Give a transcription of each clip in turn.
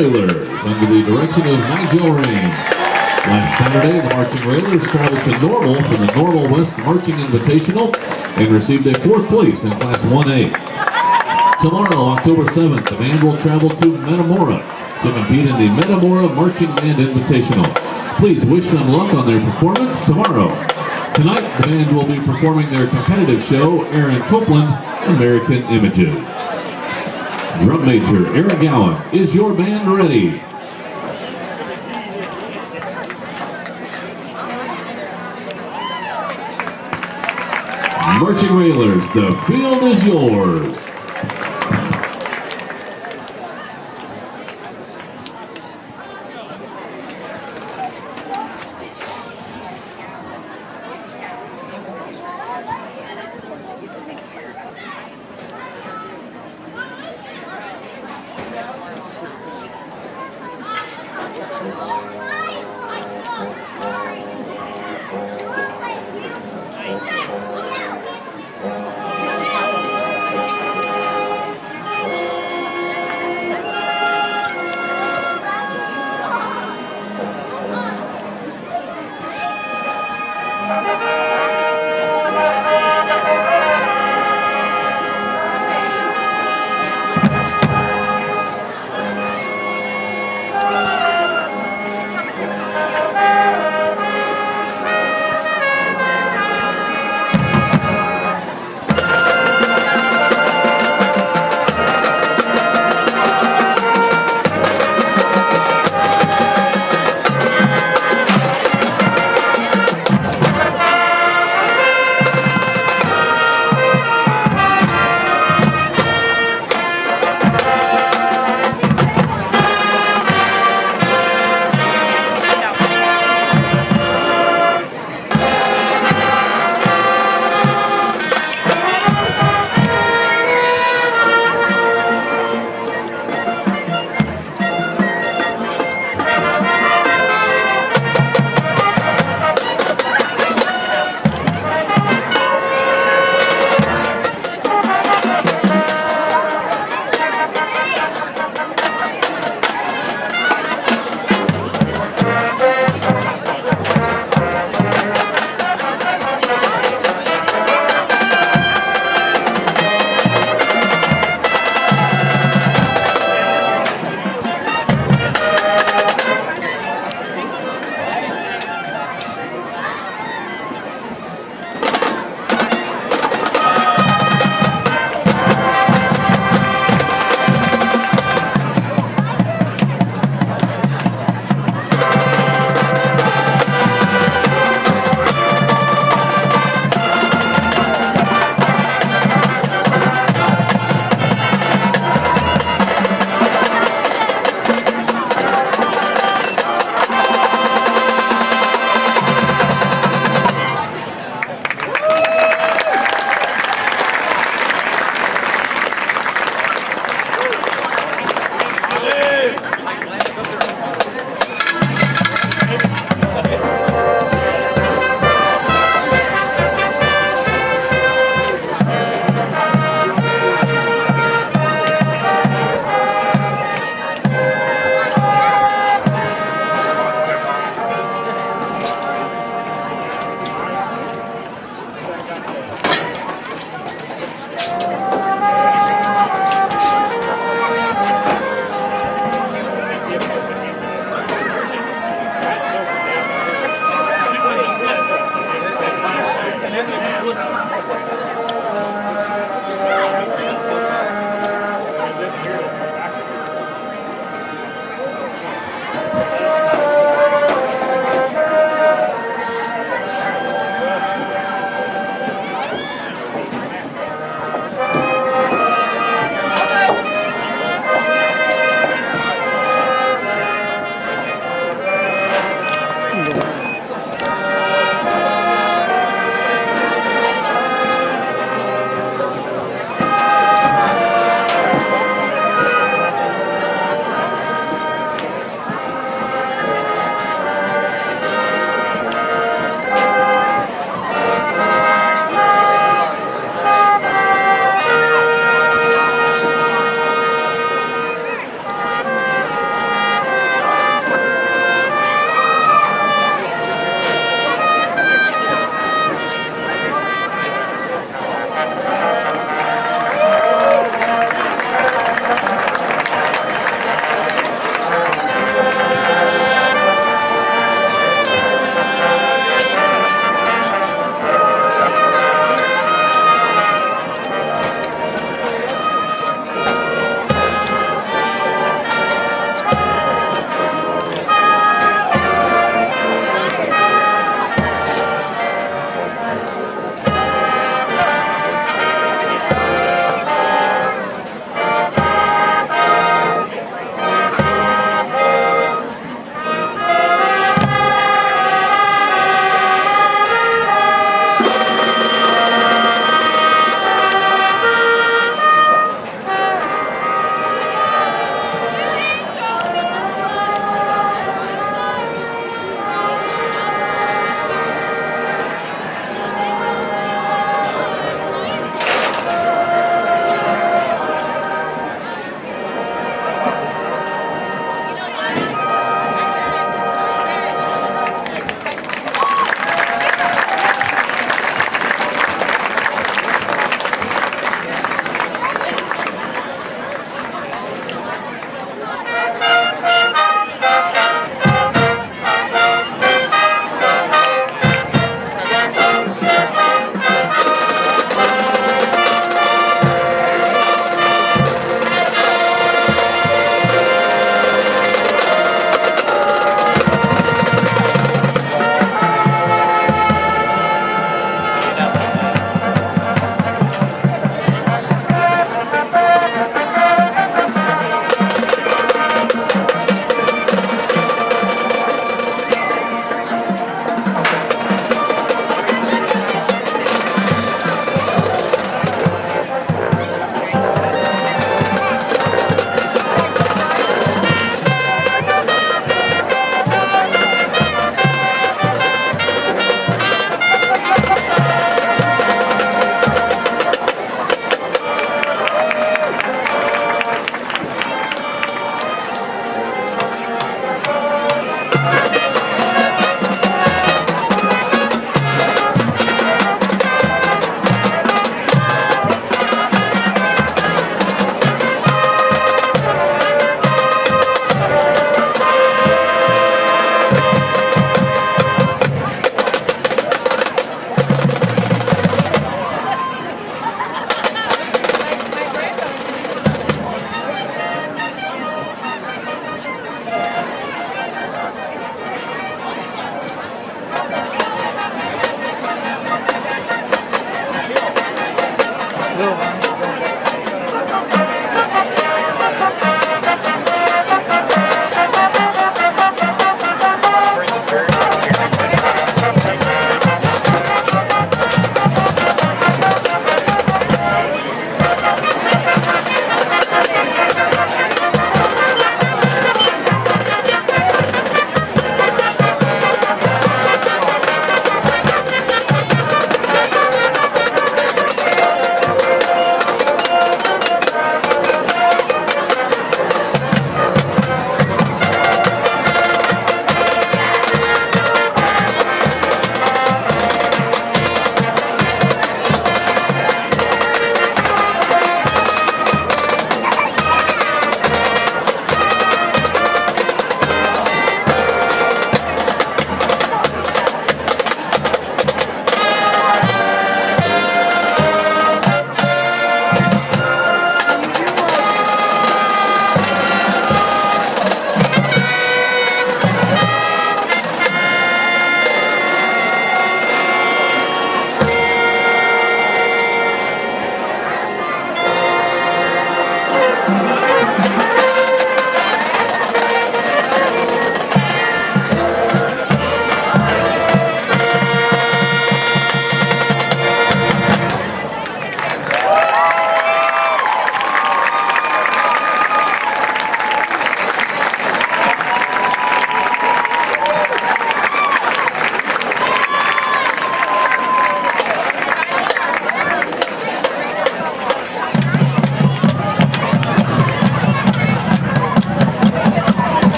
Railers under the direction of Nigel Rain. Last Saturday, the Marching Railers traveled to Normal for the Normal West Marching Invitational and received a 4th place in Class 1A. Tomorrow, October 7th, the band will travel to Metamora to compete in the Metamora Marching Band Invitational. Please wish them luck on their performance tomorrow. Tonight, the band will be performing their competitive show, Aaron Copeland, American Images. Drum Major Aaron Gowan, is your band ready? Marching Railers, the field is yours.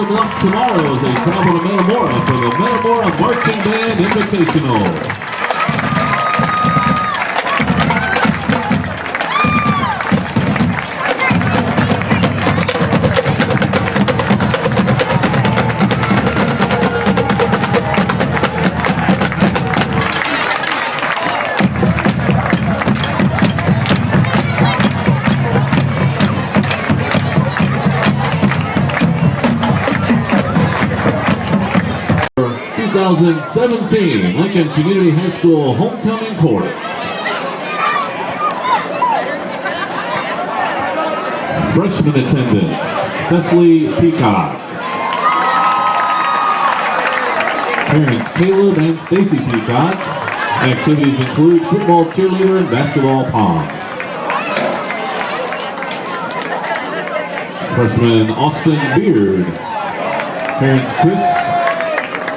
of luck tomorrow as they travel to Metamora for the Metamora Marching Band Invitational. 2017 Lincoln Community High School Homecoming Court. Freshman attendance, Cecily Peacock. Parents, Caleb and Stacy Peacock. Activities include football, cheerleader, and basketball ponds. Freshman, Austin Beard. Parents, Chris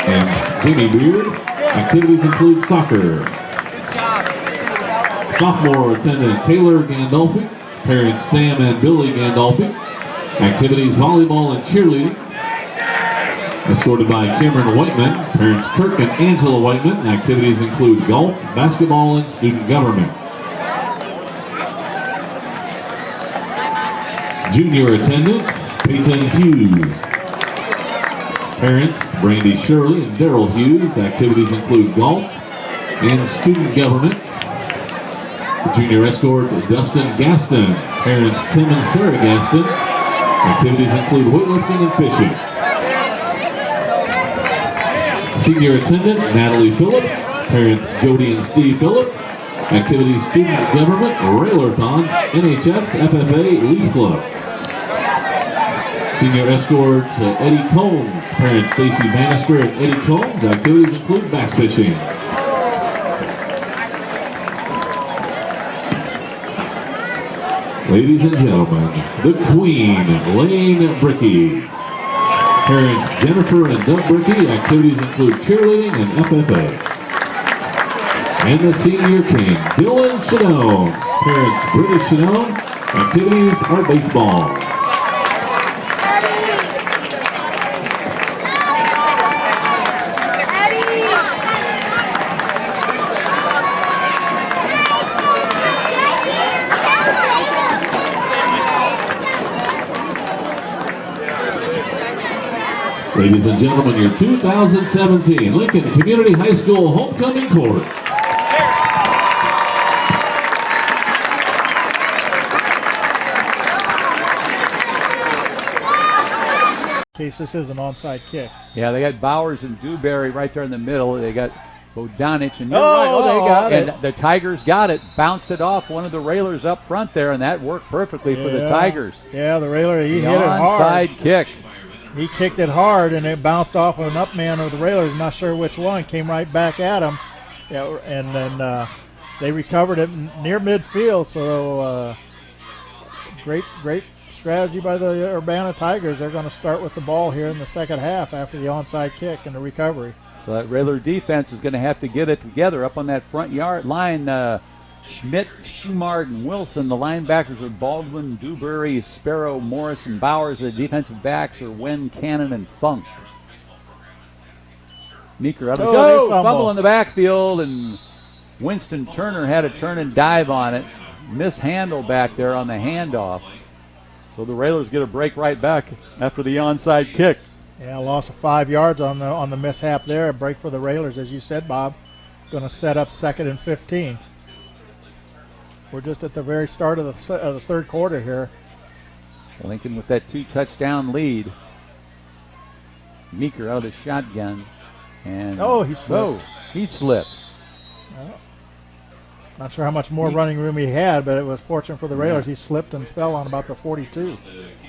and Jamie Beard. Activities include soccer. Sophomore attendant, Taylor Gandolfi. Parents, Sam and Billy Gandolfi. Activities, volleyball and cheerleading. Escorted by Cameron Whiteman. Parents, Kirk and Angela Whiteman. Activities include golf, basketball, and student government. Junior attendant, Peyton Hughes. Parents, Brandy Shirley and Daryl Hughes. Activities include golf and student government. Junior escort, Dustin Gaston. Parents, Tim and Sarah Gaston. Activities include weightlifting and fishing. Senior attendant, Natalie Phillips. Parents, Jody and Steve Phillips. Activities, student government, Railerthon, NHS, FFA, Leaf Club. Senior escort, Eddie Combs. Parents, Stacy Bannister and Eddie Combs. Activities include bass fishing. Ladies and gentlemen, the Queen, Lane Brickey. Parents, Jennifer and Doug Brickey. Activities include cheerleading and FFA. And the Senior King, Dylan Shadone. Parents, British Shadone. Activities are baseball. Ladies and gentlemen, your 2017 Lincoln Community High School Homecoming Court. In case this is an onside kick. Yeah, they got Bowers and Dewberry right there in the middle. They got Bodanich and they got it. And the Tigers got it, bounced it off one of the railers up front there, and that worked perfectly for the Tigers. Yeah, the railer, he hit it hard. Onside kick. He kicked it hard, and it bounced off of an up man of the railers. Not sure which one. Came right back at him, and then they recovered it near midfield. So great strategy by the Urbana Tigers. They're going to start with the ball here in the second half after the onside kick and the recovery. So that railer defense is going to have to get it together up on that front yard line. Schmidt, Schumard, and Wilson. The linebackers are Baldwin, Dewberry, Sparrow, Morris, and Bowers. The defensive backs are Wen, Cannon, and Funk. Meeker out of the fumble in the backfield, and Winston Turner had a turn and dive on it. Mishandle back there on the handoff. So the Railers get a break right back after the onside kick. Yeah, loss of 5 yards on the mishap there. A break for the Railers, as you said, Bob. Going to set up 2nd and 15. We're just at the very start of the third quarter here. Lincoln with that 2-touchdown lead. Meeker out of the shotgun. And he slipped. He slips. Not sure how much more running room he had, but it was fortunate for the Railers. He slipped and fell on about the 42.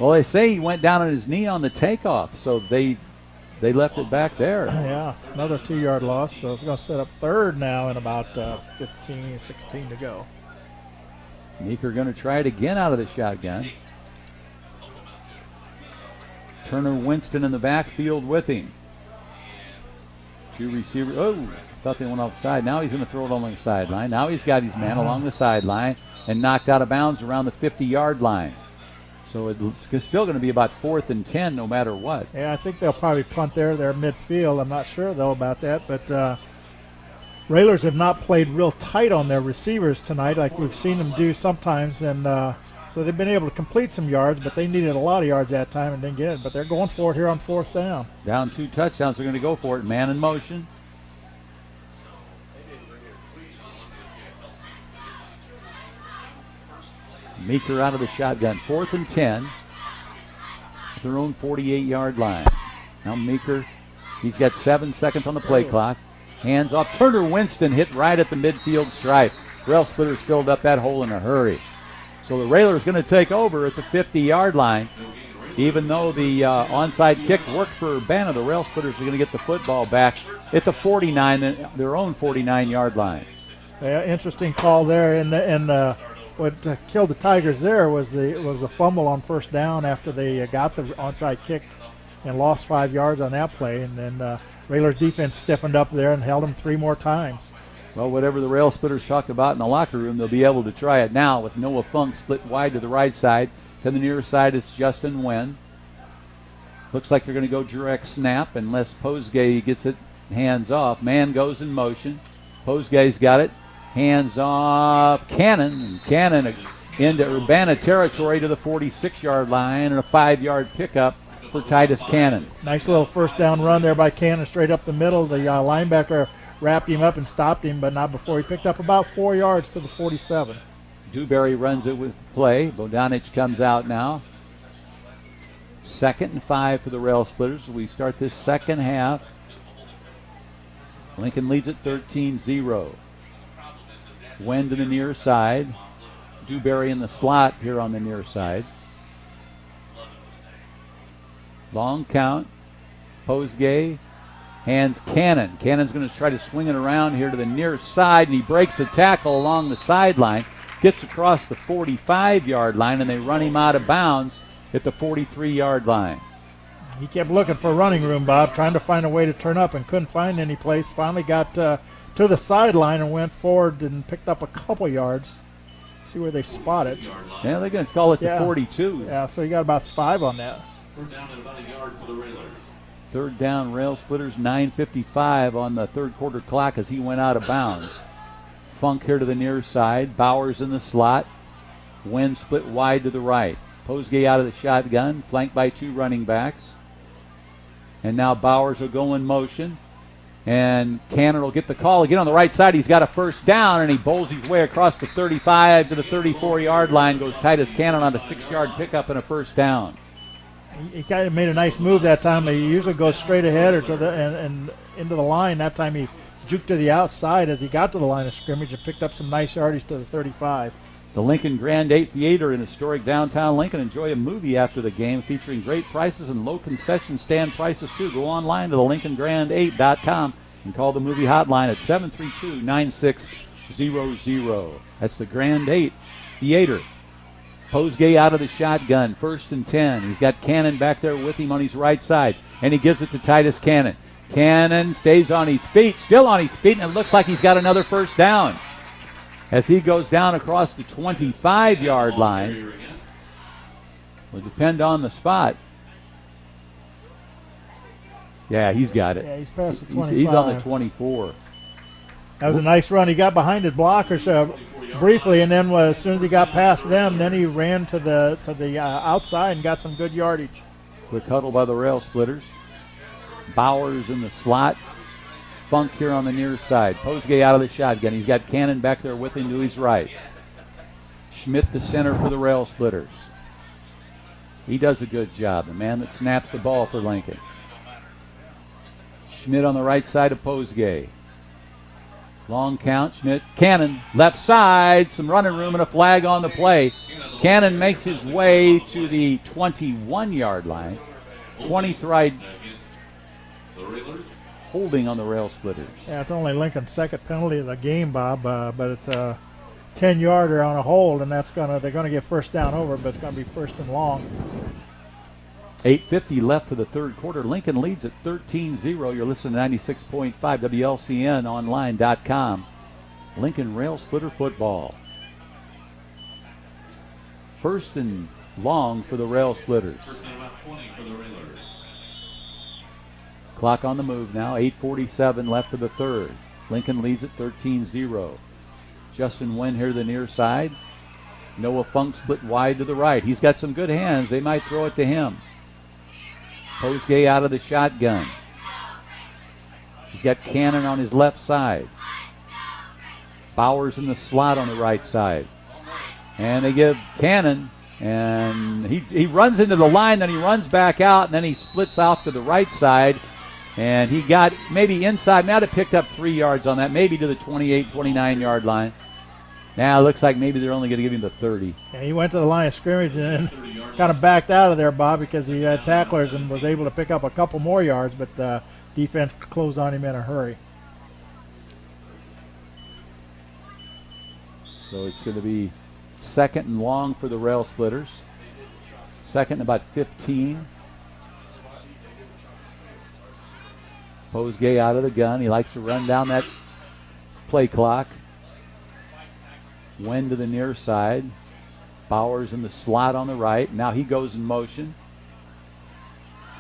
Well, they say he went down on his knee on the takeoff, so they left it back there. Yeah, another 2-yard loss. So it's going to set up third now in about 15, 16 to go. Meeker going to try it again out of the shotgun. Turner Winston in the backfield with him. 2 receivers. Oh, thought they went outside. Now he's going to throw it along the sideline. Now he's got his man along the sideline and knocked out of bounds around the 50-yard line. So it's still going to be about 4th and 10 no matter what. Yeah, I think they'll probably punt there midfield. I'm not sure, though, about that. But Railers have not played real tight on their receivers tonight like we've seen them do sometimes. And so they've been able to complete some yards, but they needed a lot of yards that time and didn't get it. But they're going for it here on 4th down. Down 2 touchdowns. They're going to go for it. Man in motion. Meeker out of the shotgun. 4th and 10 at their own 48-yard line. Now Meeker, he's got 7 seconds on the play clock. Hands off. Turner Winston hit right at the midfield stripe. Railsplitters filled up that hole in a hurry. So the Railers going to take over at the 50-yard line. Even though the onside kick worked for Urbana, the Railsplitters are going to get the football back at the 49, their own 49-yard line. Yeah, interesting call there. And what killed the Tigers there was a fumble on 1st down after they got the onside kick and lost 5 yards on that play. And then Railers defense stiffened up there and held them 3 more times. Well, whatever the Railsplitters talked about in the locker room, they'll be able to try it now with Noah Funk split wide to the right side. To the near side, it's Justin Nguyen. Looks like they're going to go direct snap unless Posgay gets it hands off. Man goes in motion. Posgay's got it. Hands off Cannon. And Cannon into Urbana territory to the 46-yard line and a 5-yard pickup for Titus Cannon. Nice little 1st down run there by Cannon straight up the middle. The linebacker wrapped him up and stopped him, but not before he picked up about 4 yards to the 47. Dewberry runs it with play. Bodanic comes out now. 2nd and 5 for the Railsplitters. We start this second half. Lincoln leads at 13-0. Wen to the near side. Dewberry in the slot here on the near side. Long count. Posgay hands Cannon. Cannon's going to try to swing it around here to the near side, and he breaks a tackle along the sideline. Gets across the 45-yard line, and they run him out of bounds at the 43-yard line. He kept looking for running room, Bob, trying to find a way to turn up and couldn't find any place. Finally got to the sideline and went forward and picked up a couple yards. See where they spot it. Yeah, they're going to call it the 42. Yeah, so you got about 5 on that. 3rd down and about a yard for the Railers. 3rd down, Railsplitters, 9:55 on the 3rd quarter clock as he went out of bounds. Funk here to the near side. Bowers in the slot. Wen split wide to the right. Posgay out of the shotgun, flanked by 2 running backs. And now Bowers will go in motion. And Cannon will get the call again on the right side. He's got a 1st down, and he bowls his way across the 35 to the 34-yard line. Goes Titus Cannon on a 6-yard pickup and a 1st down. He kind of made a nice move that time. He usually goes straight ahead or to the and into the line. That time he juked to the outside as he got to the line of scrimmage and picked up some nice yardage to the 35. The Lincoln Grand 8 Theater in historic downtown Lincoln. Enjoy a movie after the game featuring great prices and low concession stand prices too. Go online to the LincolnGrand8.com and call the movie hotline at 732-9600. That's the Grand 8 Theater. Posgay out of the shotgun, 1st and 10. He's got Cannon back there with him on his right side, and he gives it to Titus Cannon. Cannon stays on his feet, still on his feet, and it looks like he's got another 1st down as he goes down across the 25-yard line. Will depend on the spot. Yeah, he's got it. Yeah, he's past the 25. He's on the 24. That was a nice run. He got behind his blockers briefly, and then as soon as he got past them, then he ran to the outside and got some good yardage. Quick huddle by the Railsplitters. Bowers in the slot. Funk here on the near side. Posgay out of the shotgun. He's got Cannon back there with him to his right. Schmidt the center for the Railsplitters. He does a good job, the man that snaps the ball for Lincoln. Schmidt on the right side of Posgay. Long count, Schmidt. Cannon, left side, some running room and a flag on the play. Cannon makes his way to the 21-yard line. 23 holding on the Railsplitters. Yeah, it's only Lincoln's 2nd penalty of the game, Bob, but it's a 10-yarder on a hold, and they're gonna get 1st down over, but it's gonna be 1st and long. 8:50 left for the 3rd quarter. Lincoln leads at 13-0. You're listening to 96.5 WLCN online.com. Lincoln Railsplitter football. 1st and long for the Railsplitters. First down about 20 for the Railers. Clock on the move now. 8:47 left of the third. Lincoln leads at 13-0. Justin Wen here to the near side. Noah Funk split wide to the right. He's got some good hands. They might throw it to him. Posgay out of the shotgun. He's got Cannon on his left side. Bowers in the slot on the right side. And they give Cannon, and he runs into the line, then he runs back out, and then he splits out to the right side. And he got maybe inside, might have picked up 3 yards on that, maybe to the 28, 29-yard line. Now it looks like maybe they're only going to give him the 30. Yeah, he went to the line of scrimmage and then kind of backed out of there, Bob, because he had tacklers and was able to pick up a couple more yards, but the defense closed on him in a hurry. So it's going to be second and long for the Railsplitters. Second and about 15. Posgay out of the gun. He likes to run down that play clock. Wen to the near side. Bowers in the slot on the right. Now he goes in motion.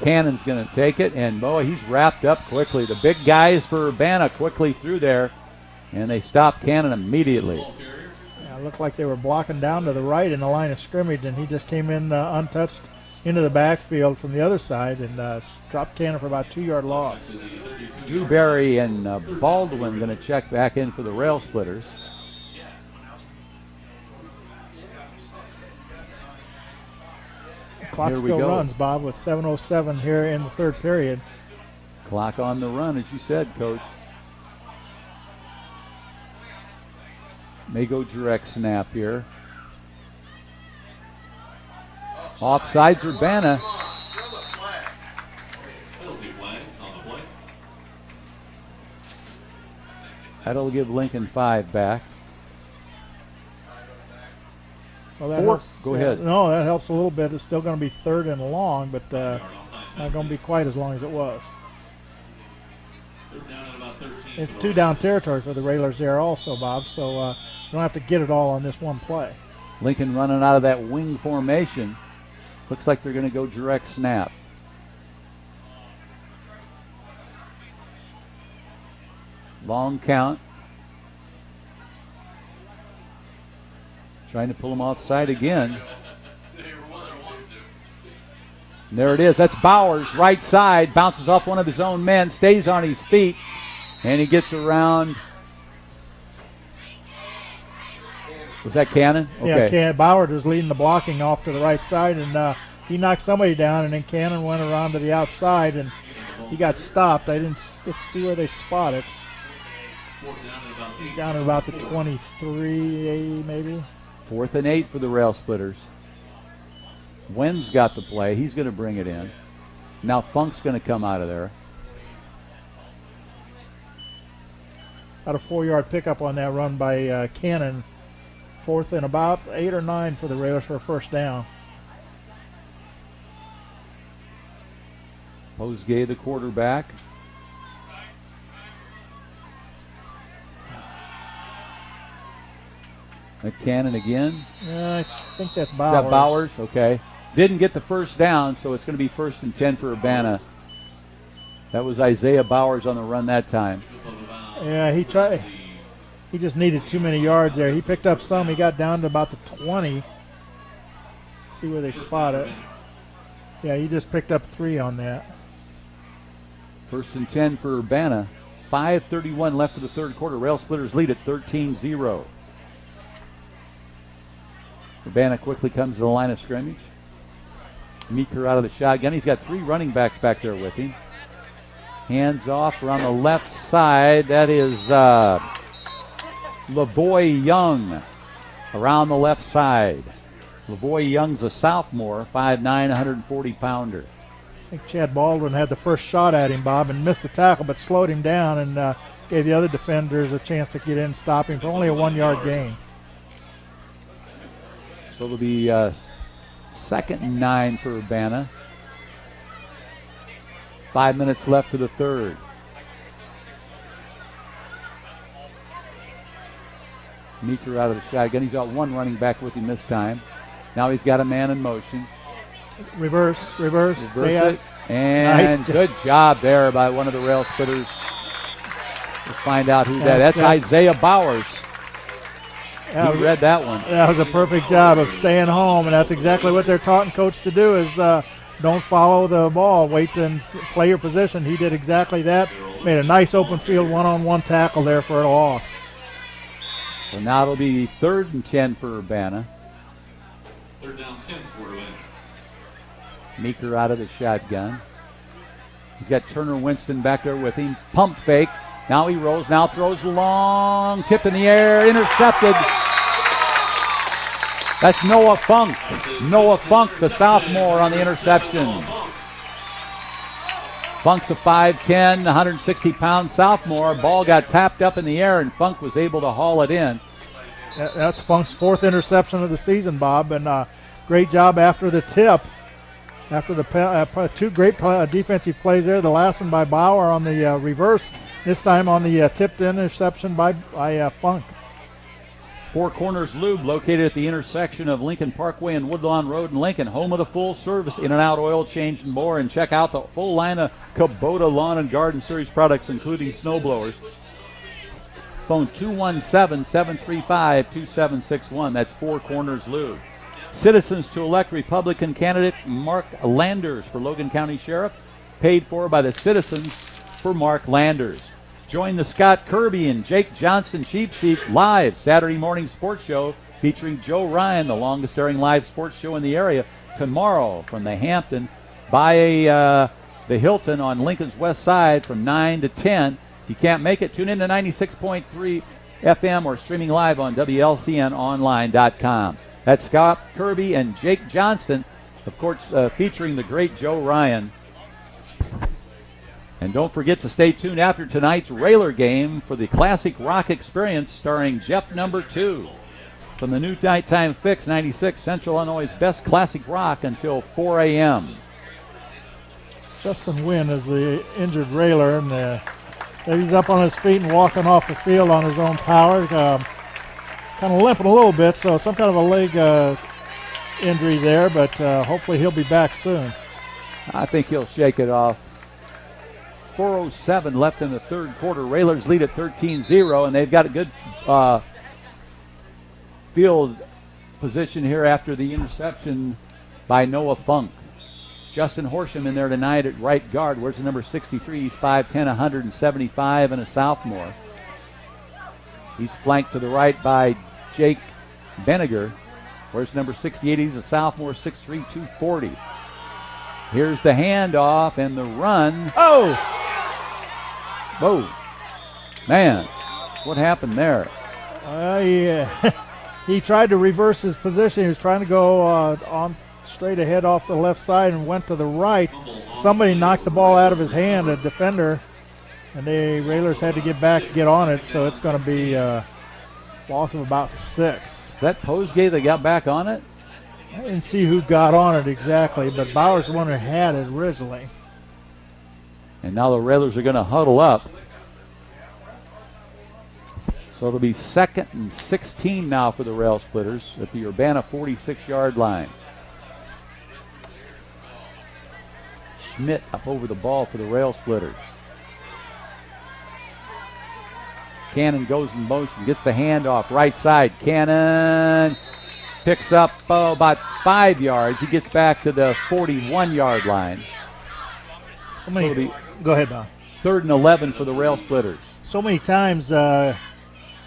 Cannon's going to take it, and boy, he's wrapped up quickly. The big guys for Urbana quickly through there, and they stop Cannon immediately. Yeah, it looked like they were blocking down to the right in the line of scrimmage, and he just came in untouched into the backfield from the other side and dropped Cannon for about 2-yard loss. Dewberry and Baldwin going to check back in for the Railsplitters. Clock Here we still go. runs, Bob, with 7:07 here in the third period. Clock on the run, as you said, Coach. May go direct snap here. Offsides Urbana. Penalty flags on the play. That'll give Lincoln 5 back. Well, that 4. helps. Go ahead. No, that helps a little bit. It's still going to be third and long, but it's not going to be quite as long as it was. Third down at about 13. It's 2-down territory for the Railers there also, Bob, so you don't have to get it all on this one play. Lincoln running out of that wing formation. Looks like they're going to go direct snap. Long count. Trying to pull him offside again. And there it is. That's Bowers, right side. Bounces off one of his own men. Stays on his feet. And he gets around. Was that Cannon? Okay. Yeah, Bowers was leading the blocking off to the right side, and he knocked somebody down, and then Cannon went around to the outside, and he got stopped. Let's see where they spot it. Down at about the 23, maybe. 4th and 8 for the Railsplitters. Wen's got the play. He's going to bring it in. Now Funk's going to come out of there. About a 4-yard pickup on that run by Cannon. 4th and about 8 or 9 for the Railers for a first down. Posgay, the quarterback. Cannon again. I think that's Is Bowers. that Bowers? Okay. Didn't get the first down, so it's going to be 1st and 10 for Urbana. That was Isaiah Bowers on the run that time. Yeah, he tried. He just needed too many yards there. He picked up some. He got down to about the 20. See where they spot it. Yeah, he just picked up 3 on that. 1st and 10 for Urbana. 5:31 left of the third quarter. Railsplitters lead at 13-0. Urbana quickly comes to the line of scrimmage. Meeker out of the shotgun. He's got 3 running backs back there with him. Hands off around the left side. That is Lavoy Young around the left side. Lavoy Young's a sophomore, 5'9", 140-pounder. I think Chad Baldwin had the first shot at him, Bob, and missed the tackle, but slowed him down and gave the other defenders a chance to get in and stop him for only a 1-yard gain. So it'll be 2nd and 9 for Urbana. 5 minutes left of the third. Meeker out of the shotgun. He's got 1 running back with him this time. Now he's got a man in motion. Reverse. Stay it. And Nice. good job there by one of the Railsplitters. We'll find out who that's Isaiah Bowers. He read that one. That was a perfect job of staying home, and that's exactly what they're taught and coached to do is don't follow the ball. Wait and play your position. He did exactly that. Made a nice open field one-on-one tackle there for a loss. So now it'll be 3rd and 10 for Urbana. 3rd down 10 for Urbana. Meeker out of the shotgun. He's got Turner Winston back there with him. Pump fake. Now he rolls. Now throws long. Tip in the air. Intercepted. That's Noah Funk. Noah Funk, the sophomore, on the interception. Funk's a 5'10", 160-pound sophomore. Ball got tapped up in the air, and Funk was able to haul it in. That's Funk's 4th interception of the season, Bob, and great job after the tip. After the 2 great defensive plays there, the last one by Bauer on the reverse, this time on the tipped interception by Funk. Four Corners Lube, located at the intersection of Lincoln Parkway and Woodlawn Road in Lincoln, home of the full service in and out oil change and more. And check out the full line of Kubota Lawn and Garden Series products, including snow blowers. Phone 217-735-2761. That's Four Corners Lube. Citizens to elect Republican candidate Mark Landers for Logan County Sheriff, paid for by the citizens for Mark Landers. Join the Scott Kirby and Jake Johnston Cheap Seats live Saturday morning sports show featuring Joe Ryan, the longest airing live sports show in the area, tomorrow from the Hampton by the Hilton on Lincoln's West Side from 9 to 10. If you can't make it, tune in to 96.3 FM or streaming live on WLCNonline.com. That's Scott Kirby and Jake Johnston, of course, featuring the great Joe Ryan. And don't forget to stay tuned after tonight's Railer game for the Classic Rock Experience starring Jeff Number 2. From the new nighttime fix, 96 Central Illinois' best classic rock until 4 a.m. Justin Wynn is the injured Railer, and he's up on his feet and walking off the field on his own power. Kind of limping a little bit, so some kind of a leg injury there, but hopefully he'll be back soon. I think he'll shake it off. 4:07 left in the third quarter. Railers lead at 13-0, and they've got a good field position here after the interception by Noah Funk. Justin Horsham in there tonight at right guard. Where's the number 63? He's 5'10", 175, and a sophomore. He's flanked to the right by Jake Benniger. Where's number 68? He's a sophomore, 6'3", 240. Here's the handoff and the run. Oh! Whoa. Man, what happened there? He tried to reverse his position. He was trying to go on straight ahead off the left side and went to the right. Somebody knocked the ball out of his hand, a defender, and the Railers had to get on it, so it's going to be a loss of about 6. Is that Posgay that got back on it? I didn't see who got on it exactly, but Bauer's the one who had it originally. And now the Railers are going to huddle up. So it'll be 2nd and 16 now for the Railsplitters at the Urbana 46-yard line. Schmidt up over the ball for the Railsplitters. Cannon goes in motion, gets the handoff right side. Cannon picks up about 5 yards. He gets back to the 41-yard line. Go ahead, Bob. 3rd and 11 for the Railsplitters. So many times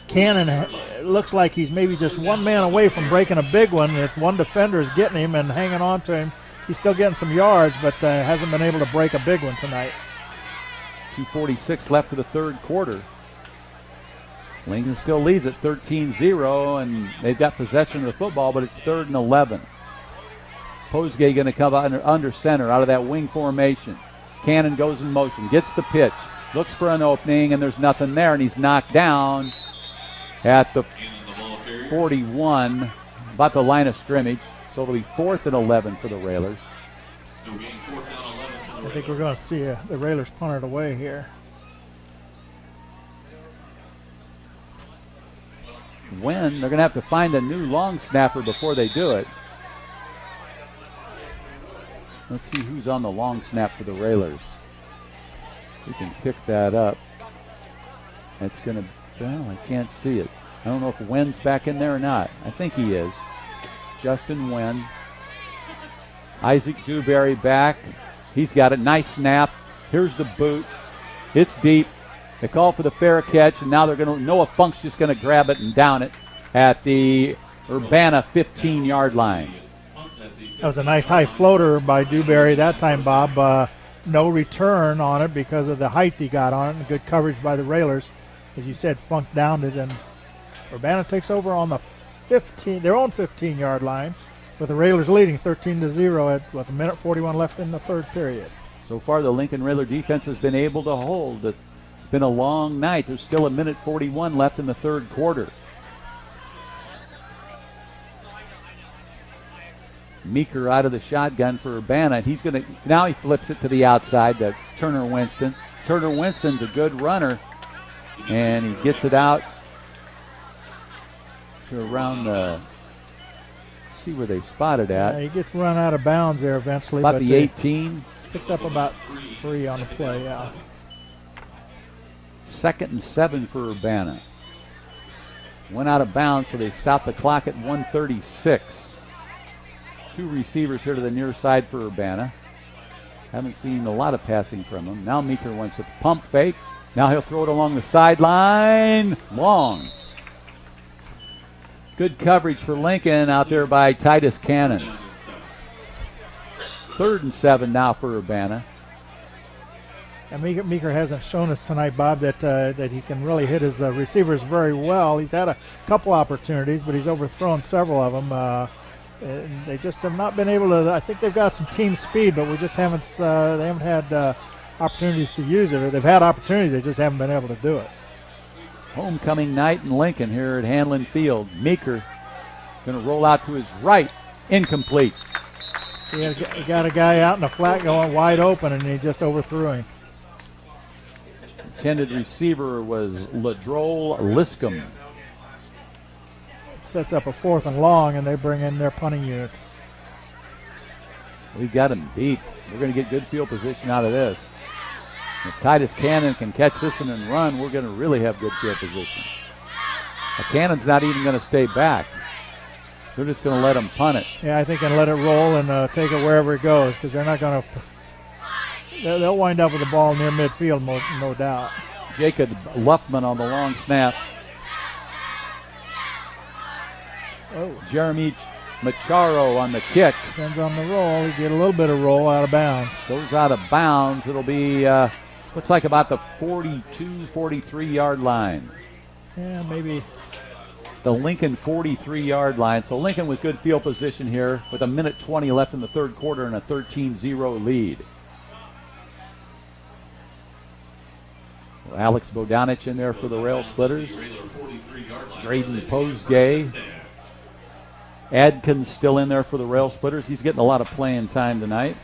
Cannon looks like he's maybe just one man away from breaking a big one. If one defender is getting him and hanging on to him, he's still getting some yards, but hasn't been able to break a big one tonight. 2:46 left for the third quarter. Lincoln still leads at 13-0, and they've got possession of the football, but it's 3rd and 11. Posgay going to come out under center out of that wing formation. Cannon goes in motion, gets the pitch, looks for an opening, and there's nothing there, and he's knocked down at the 41, about the line of scrimmage. So it'll be 4th and 11 for the Railers. I think we're going to see the Railers punt it away here. When they're going to have to find a new long snapper before they do it. Let's see who's on the long snap for the Railers. We can pick that up. It's going to, well, I can't see it. I don't know if Wynn's back in there or not. I think he is. Justin Wynn. Isaac Dewberry back. He's got a nice snap. Here's the boot. It's deep. They call for the fair catch, and now they're going to, Noah Funk's just going to grab it and down it at the Urbana 15-yard line. That was a nice high floater by Dewberry that time, Bob. No return on it because of the height he got on it, and good coverage by the Railers. As you said, Funk downed it, and Urbana takes over on the their own 15-yard line, with the Railers leading 13-0 with a minute 41 left in the third period. So far, the Lincoln Railer defense has been able to hold. It's been a long night. There's still a minute 41 left in the third quarter. Meeker out of the shotgun for Urbana. He's going to, now he flips it to the outside to Turner Winston. Turner Winston's a good runner, and he gets it out to around the, see where they spotted at. Yeah, he gets run out of bounds there eventually. About but the 18. Picked up about 3 on the play, yeah. 2nd and 7 for Urbana. Went out of bounds, so they stopped the clock at 1:36. 2 receivers here to the near side for Urbana. Haven't seen a lot of passing from him. Now Meeker wants to pump fake. Now he'll throw it along the sideline. Long. Good coverage for Lincoln out there by Titus Cannon. 3rd and 7 now for Urbana. And Meeker hasn't shown us tonight, Bob, that he can really hit his receivers very well. He's had a couple opportunities, but he's overthrown several of them. And they just have not been able to. I think they've got some team speed, but we just haven't. They haven't had opportunities to use it, or they've had opportunities, they just haven't been able to do it. Homecoming night in Lincoln here at Handlin Field. Meeker going to roll out to his right, incomplete. He got a guy out in the flat going wide open, and he just overthrew him. Intended receiver was Ladrole Liscombe. Sets up a 4th and long, and they bring in their punting unit. We got him beat. We're going to get good field position out of this. If Titus Cannon can catch this one and run, we're going to really have good field position. The Cannon's not even going to stay back. They're just going to let him punt it. Yeah, I think, and let it roll and take it wherever it goes, because they're not going to. They'll wind up with the ball near midfield, no doubt. Jacob Luffman on the long snap. Oh. Jeremy Macharo on the kick. Depends on the roll. You get a little bit of roll out of bounds. Goes out of bounds. It'll be, looks like about the 42, 43-yard line. Yeah, maybe. The Lincoln 43-yard line. So Lincoln with good field position here with a minute 20 left in the third quarter and a 13-0 lead. Alex Bodanich in there for the Railsplitters. Drayden Posgay. Adkins still in there for the Railsplitters. He's getting a lot of playing time tonight.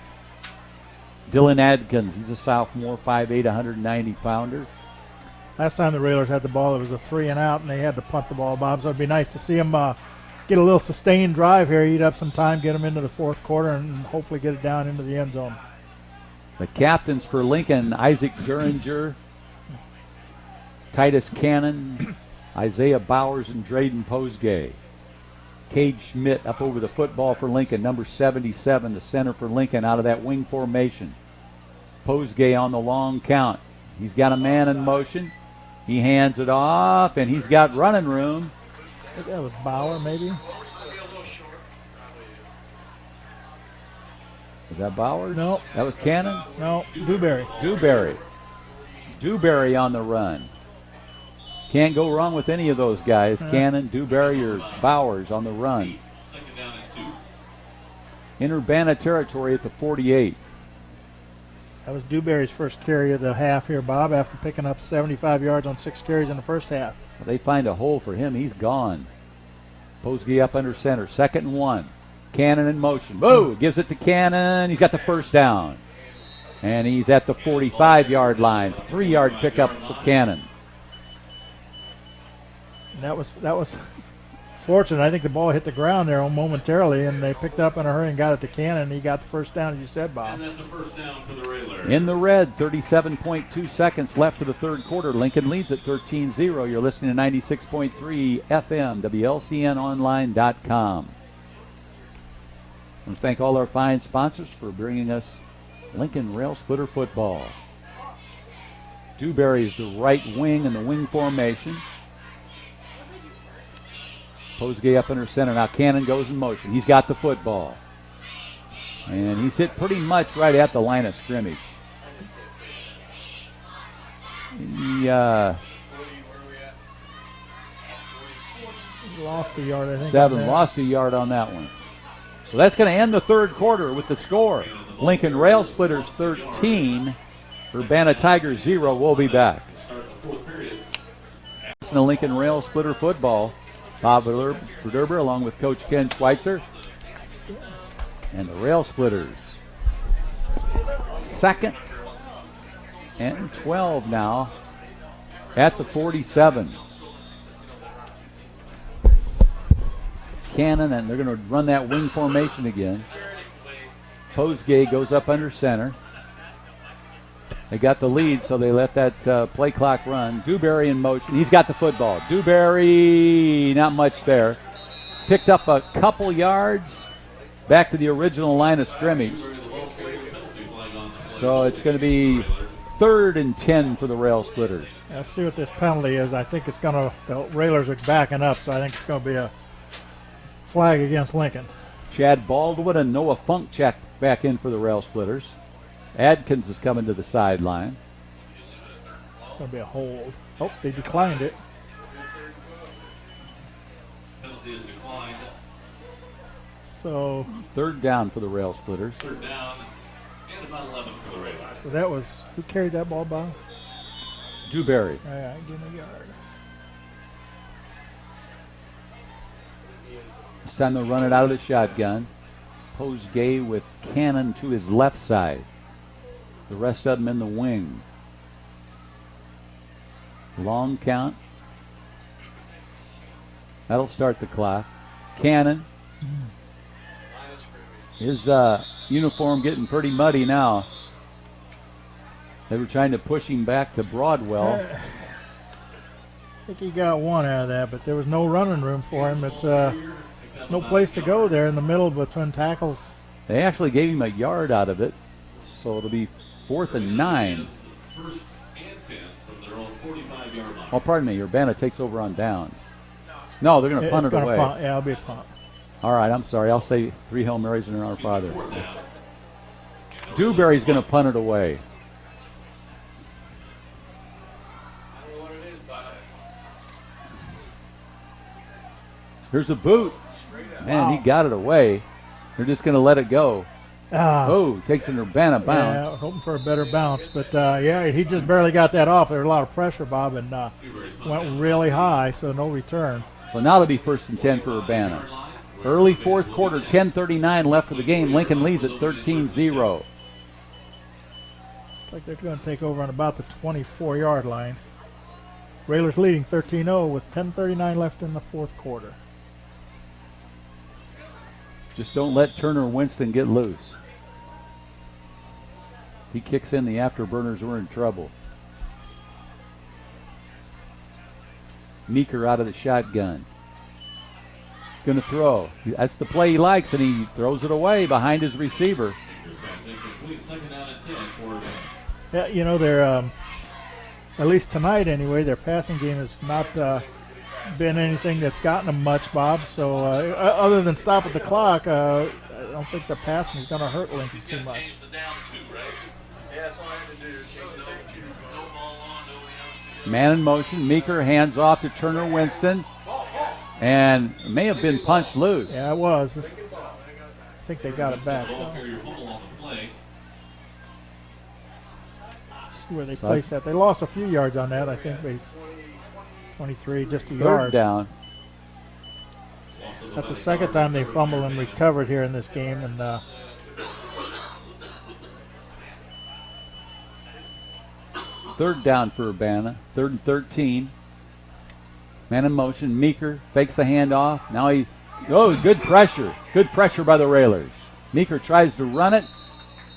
Dylan Adkins, he's a sophomore, 5'8", 190-pounder. Last time the Railers had the ball, it was a 3 and out, and they had to punt the ball, Bob. So it'd be nice to see them get a little sustained drive here, eat up some time, get them into the fourth quarter, and hopefully get it down into the end zone. The captains for Lincoln, Isaac Geringer, Titus Cannon, Isaiah Bowers, and Drayden Posgay. Cade Schmidt up over the football for Lincoln, number 77, the center for Lincoln out of that wing formation. Posgay on the long count. He's got a man in motion. He hands it off, and he's got running room. I think that was Bauer, maybe. Is that Bowers? No. That was Cannon? No, Dewberry. Dewberry on the run. Can't go wrong with any of those guys. Cannon, Dewberry, or Bowers on the run. In Urbana territory at the 48. That was Dewberry's first carry of the half here, Bob, after picking up 75 yards on 6 carries in the first half. Well, they find a hole for him. He's gone. Posgay up under center. 2nd and 1. Cannon in motion. Whoa! Gives it to Cannon. He's got the first down. And he's at the 45-yard line. 3-yard pickup for Cannon. And that was fortunate. I think the ball hit the ground there momentarily, and they picked it up in a hurry and got it to Cannon. He got the first down, as you said, Bob. And that's a first down for the Railers. In the red, 37.2 seconds left for the third quarter. Lincoln leads at 13-0. You're listening to 96.3 FM, WLCNonline.com. I want to thank all our fine sponsors for bringing us Lincoln Railsplitter football. Dewberry is the right wing in the wing formation. Posgay up under center. Now Cannon goes in motion. He's got the football. And he's hit pretty much right at the line of scrimmage. He lost a yard, I think. 7, lost a yard on that one. So that's going to end the third quarter with the score. Lincoln Railsplitters 13, Urbana Tigers 0. We'll be back. It's the Lincoln Railsplitter football. Bob Verderber along with Coach Ken Schweitzer. And the Railsplitters. 2nd and 12 now at the 47. Cannon, and they're going to run that wing formation again. Posgay goes up under center. They got the lead, so they let that play clock run. Dewberry in motion. He's got the football. Dewberry, not much there. Picked up a couple yards back to the original line of scrimmage. So it's going to be 3rd and 10 for the Railsplitters. Let's see what this penalty is. I think it's going to, the Railers are backing up, so I think it's going to be a flag against Lincoln. Chad Baldwin and Noah Funk check back in for the Railsplitters. Adkins is coming to the sideline. It's going to be a hold. Oh, they declined it. Penalty is declined. So 3rd down for the Railsplitters. 3rd down and about 11 for the Railers. So that was, who carried that ball, Bob? Dewberry. All right, give me a yard. This time they'll run it out of the shotgun. Posgay with Cannon to his left side. The rest of them in the wing. Long count. That'll start the clock. Cannon. His uniform getting pretty muddy now. They were trying to push him back to Broadwell. I think he got one out of that, but there was no running room for him. It's there's no place to go there in the middle between tackles. They actually gave him a yard out of it, so it'll be 4th and 9. 1st and 10 from their own 45-yard line. Oh, pardon me. Urbana takes over on downs. No, they're going to punt it away. Punt. Yeah, it'll be a punt. All right, I'm sorry. I'll say 3 Hail Marys and an Our Father. Dewberry's going to punt it away. Here's a boot. Man, he got it away. They're just going to let it go. Takes an Urbana bounce. Yeah, hoping for a better bounce. But, yeah, he just barely got that off. There was a lot of pressure, Bob, and went really high, so no return. So now it'll be 1st and 10 for Urbana. Early 4th quarter, 10:39 left for the game. Lincoln leads at 13-0. Looks like they're going to take over on about the 24-yard line. Railers leading 13-0 with 10:39 left in the 4th quarter. Just don't let Turner Winston get loose. He kicks in the afterburners, we're in trouble. Meeker out of the shotgun. He's going to throw. That's the play he likes, and he throws it away behind his receiver. Yeah, you know, they're, at least tonight anyway, their passing game has not been anything that's gotten them much, Bob. So other than stop at the clock, I don't think the passing is going to hurt Lincoln too much. Man in motion. Meeker hands off to Turner Winston. And may have been punched loose. Yeah, it was. I think they got it back. See where they placed that. They lost a few yards on that. I think they 23, just a yard. 3rd down. That's the second time they fumbled and recovered here in this game. And 3rd down for Urbana. 3rd and 13. Man in motion. Meeker fakes the handoff. Now good pressure. Good pressure by the Railers. Meeker tries to run it,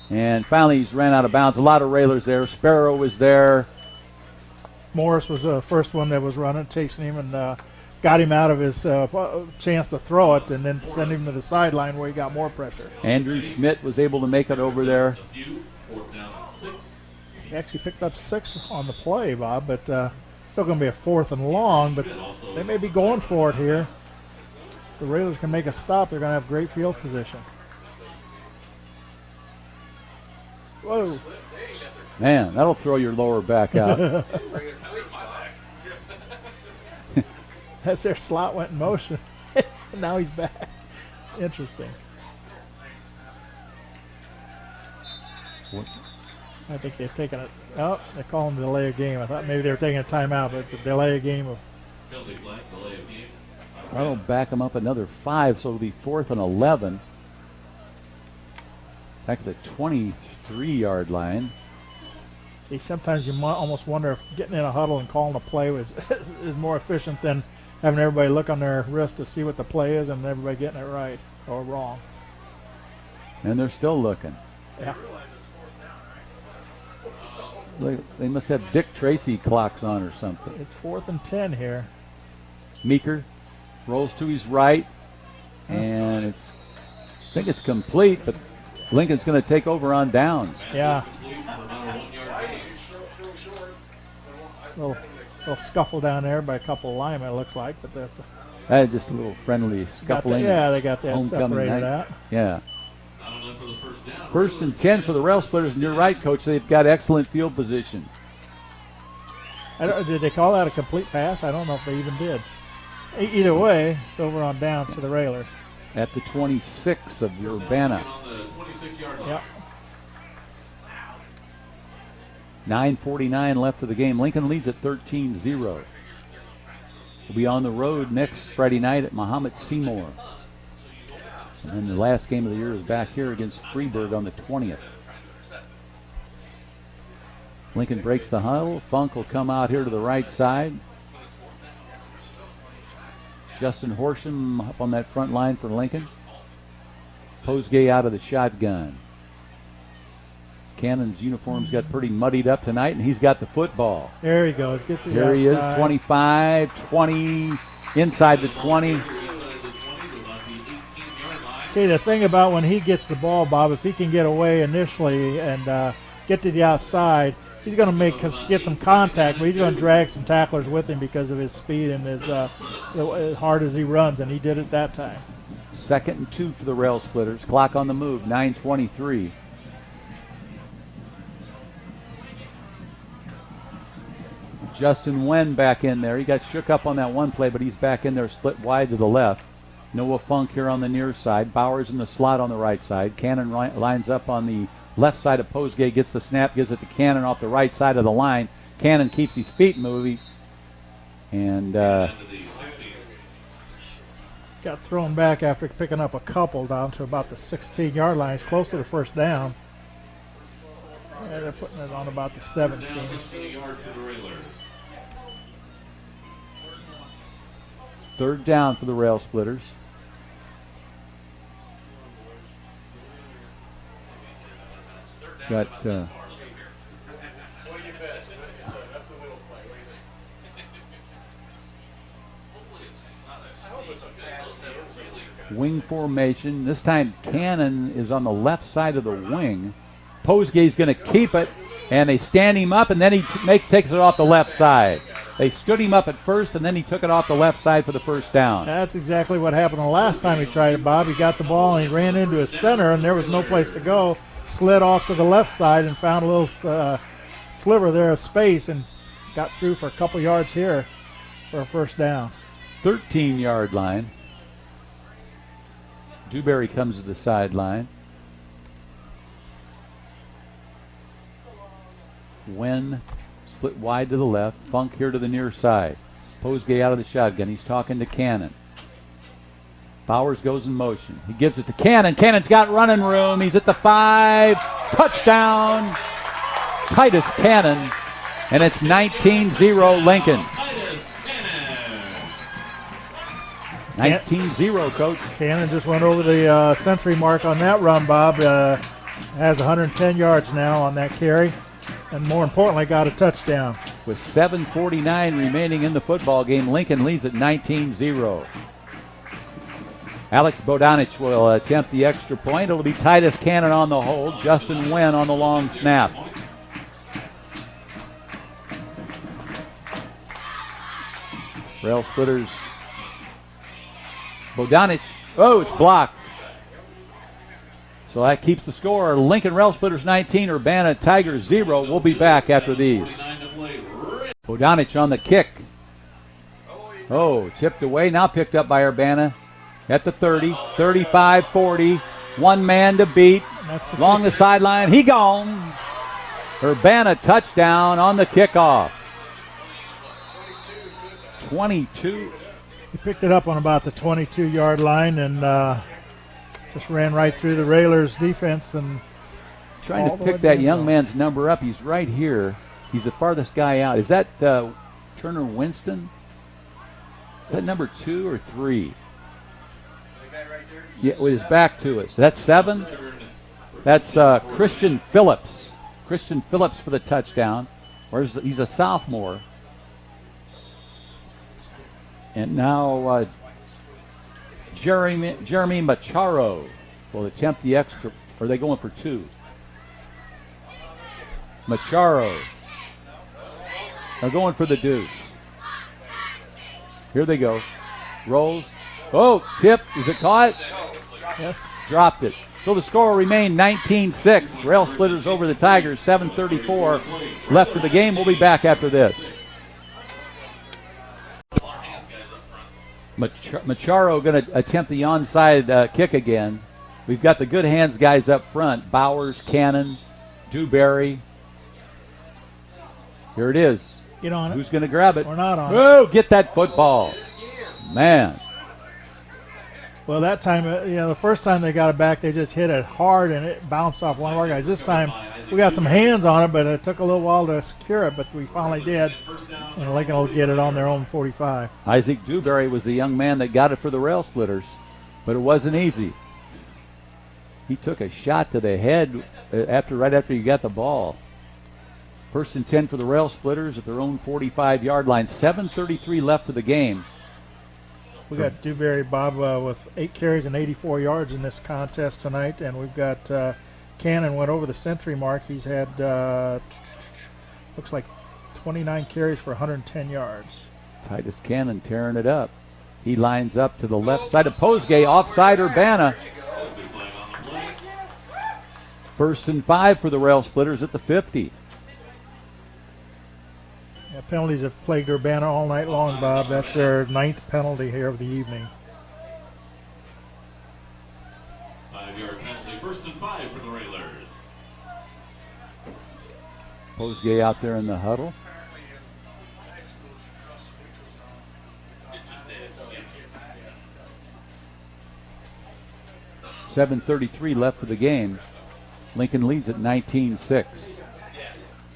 and finally he's ran out of bounds. A lot of Railers there. Sparrow was there. Morris was the first one that was running, chasing him, and got him out of his chance to throw it, and then send him to the sideline where he got more pressure. Andrew Schmidt was able to make it over there. He actually picked up 6 on the play, Bob, but still going to be a 4th and long, but they may be going for it here. If the Railers can make a stop, they're going to have great field position. Whoa. Man, that'll throw your lower back out. That's their slot went in motion. Now he's back. Interesting. What? I think they've taken it. Oh, they're calling a delay of game. I thought maybe they were taking a timeout, but it's a delay of game. That'll back them up another 5, so it'll be 4th and 11. Back to the 23-yard line. Sometimes you might almost wonder if getting in a huddle and calling a play is more efficient than having everybody look on their wrist to see what the play is and everybody getting it right or wrong. And they're still looking. Yeah. They must have Dick Tracy clocks on or something. It's 4th and 10 here. Meeker rolls to his right, and I think it's complete, but Lincoln's going to take over on downs. Yeah. Little scuffle down there by a couple of linemen, it looks like, but that's Just a little friendly scuffling. they got that homecoming separated night. out. Yeah. 1st and 10 for the Railsplitters, and you're right, Coach. They've got excellent field position. Did they call that a complete pass? I don't know if they even did. Either way, it's over on downs to the Railers. At the 26 of Urbana. Yep. 9:49 left for the game. Lincoln leads at 13-0. We'll be on the road next Friday night at Muhammad Seymour. And then the last game of the year is back here against Freeburg on the 20th. Lincoln breaks the huddle. Funk will come out here to the right side. Justin Horsham up on that front line for Lincoln. Posgay out of the shotgun. Cannon's uniforms got pretty muddied up tonight, and he's got the football. There he goes. Get the Here he is, outside. 25, 20, inside the 20. See, the thing about when he gets the ball, Bob, if he can get away initially and get to the outside, he's going to get some contact, but he's going to drag some tacklers with him because of his speed and his as hard as he runs, and he did it that time. 2nd and 2 for the Railsplitters. Clock on the move, 9:23. Justin Wen back in there. He got shook up on that one play, but he's back in there, split wide to the left. Noah Funk here on the near side. Bowers in the slot on the right side. Cannon lines up on the left side of Posgay, gets the snap, gives it to Cannon off the right side of the line. Cannon keeps his feet moving. And got thrown back after picking up a couple down to about the 16-yard line. He's close to the first down. Yeah, they're putting it on about the 17. Third down for the Railsplitters. Got wing formation. This time Cannon is on the left side of the wing. Posgay's going to keep it, and they stand him up, and then he takes it off the left side. They stood him up at first, and then he took it off the left side for the first down. That's exactly what happened the last time he tried it, Bob. He got the ball, and he ran into his center, and there was no place to go. Slid off to the left side and found a little sliver there of space and got through for a couple yards here for a first down. 13-yard line. Dewberry comes to the sideline. Wen split wide to the left. Funk here to the near side. Posgay out of the shotgun. He's talking to Cannon. Bowers goes in motion. He gives it to Cannon. Cannon's got running room. He's at the 5. Touchdown. Titus Cannon. And it's 19-0 Lincoln. 19-0, Coach. Cannon just went over the century mark on that run, Bob. Has 110 yards now on that carry, and more importantly, got a touchdown. With 7:49 remaining in the football game, Lincoln leads at 19-0. Alex Bodanich will attempt the extra point. It'll be Titus Cannon on the hold, Justin Nguyen on the long snap. Railsplitters. Bodanich. Oh, it's blocked. So that keeps the score. Lincoln Railsplitters 19, Urbana Tigers 0. We'll be back after these. Bodanich on the kick. Oh, chipped away. Now picked up by Urbana at the 30, 35, 40. One man to beat. Along the sideline. He gone. Urbana touchdown on the kickoff. 22. He picked it up on about the 22-yard line and just ran right through the Railers defense. And trying to pick that young man's number up. He's right here. He's the farthest guy out. Is that Turner Winston? Is that number 2 or 3? Yeah, with his back to us. So that's 7. That's Christian Phillips. Christian Phillips for the touchdown. He's a sophomore. And now Jeremy Macharo will attempt the extra. Or are they going for 2? Macharo. They're going for the deuce. Here they go. Rolls. Oh, tip. Is it caught? Yes. Dropped it. So the score will remain 19-6. Railsplitters over the Tigers. 7:34 left for the game. We'll be back after this. Macharo going to attempt the onside kick again. We've got the good hands guys up front. Bowers, Cannon, Dewberry. Here it is. Get on it. Who's going to grab it? We're not on it. Oh, get that football. Man. Well, that time, the first time they got it back, they just hit it hard and it bounced off one of our guys. This time, we got some hands on it, but it took a little while to secure it, but we finally did. And Lincoln will get it on their own 45. Isaac Dewberry was the young man that got it for the Railsplitters, but it wasn't easy. He took a shot to the head right after he got the ball. First and 10 for the Railsplitters at their own 45-yard line. 7:33 left for the game. We got Dewberry, Bob, with 8 carries and 84 yards in this contest tonight, and we've got Cannon went over the century mark. He's had, looks like 29 carries for 110 yards. Titus Cannon tearing it up. He lines up to the left side of Posgay, offside Urbana. First and 5 for the Railsplitters at the 50. Yeah, penalties have plagued Urbana all night long, Bob. That's their 9th penalty here of the evening. 5-yard penalty, first and 5 for the Railers. Posgay out there in the huddle. .7:33 left for the game. Lincoln leads at 19-6.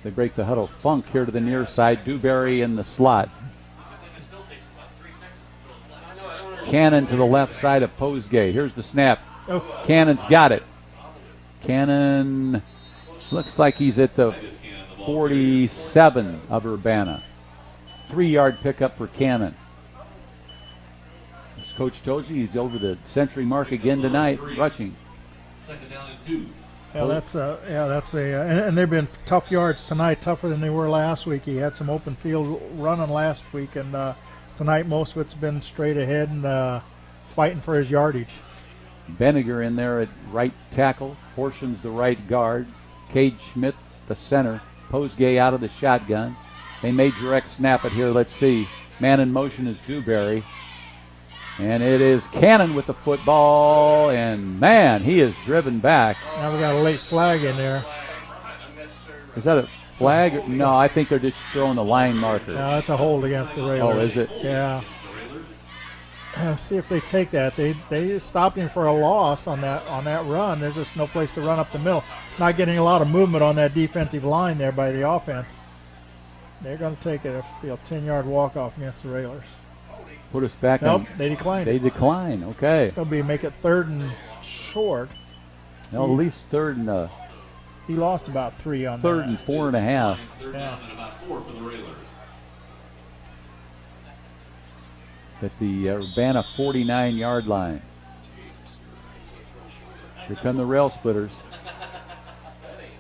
They break the huddle. Funk here to the near side. Dewberry in the slot. Cannon to the left side of Posgay. Here's the snap. Oh. Cannon's got it. Cannon looks like he's at the 47 of Urbana. 3-yard pickup for Cannon. As Coach told you, he's over the century mark again tonight, rushing. Second down and 2. Yeah, and they've been tough yards tonight, tougher than they were last week. He had some open field running last week, and tonight most of it's been straight ahead and fighting for his yardage. Benniger in there at right tackle, Portions the right guard, Cade Schmidt the center, Posgay out of the shotgun. They may direct snap it here. Let's see. Man in motion is Dewberry. And it is Cannon with the football, and man, he is driven back. Now we got a late flag in there. Is that a flag? No, I think they're just throwing the line marker. No, that's a hold against the Railers. Oh, is it? Yeah. See if they take that. They stopped him for a loss on that run. There's just no place to run up the middle. Not getting a lot of movement on that defensive line there by the offense. They're going to take it. It'll be a 10-yard walk-off against the Railers. put us back Nope, on. they declined. They decline. Okay. It's going to be make it 3rd and short. No, at least 3rd and He lost about 3 on 3rd that. and 4.5. Third down and about 4 for the Railers. At the Urbana 49-yard line. Here come the Railsplitters.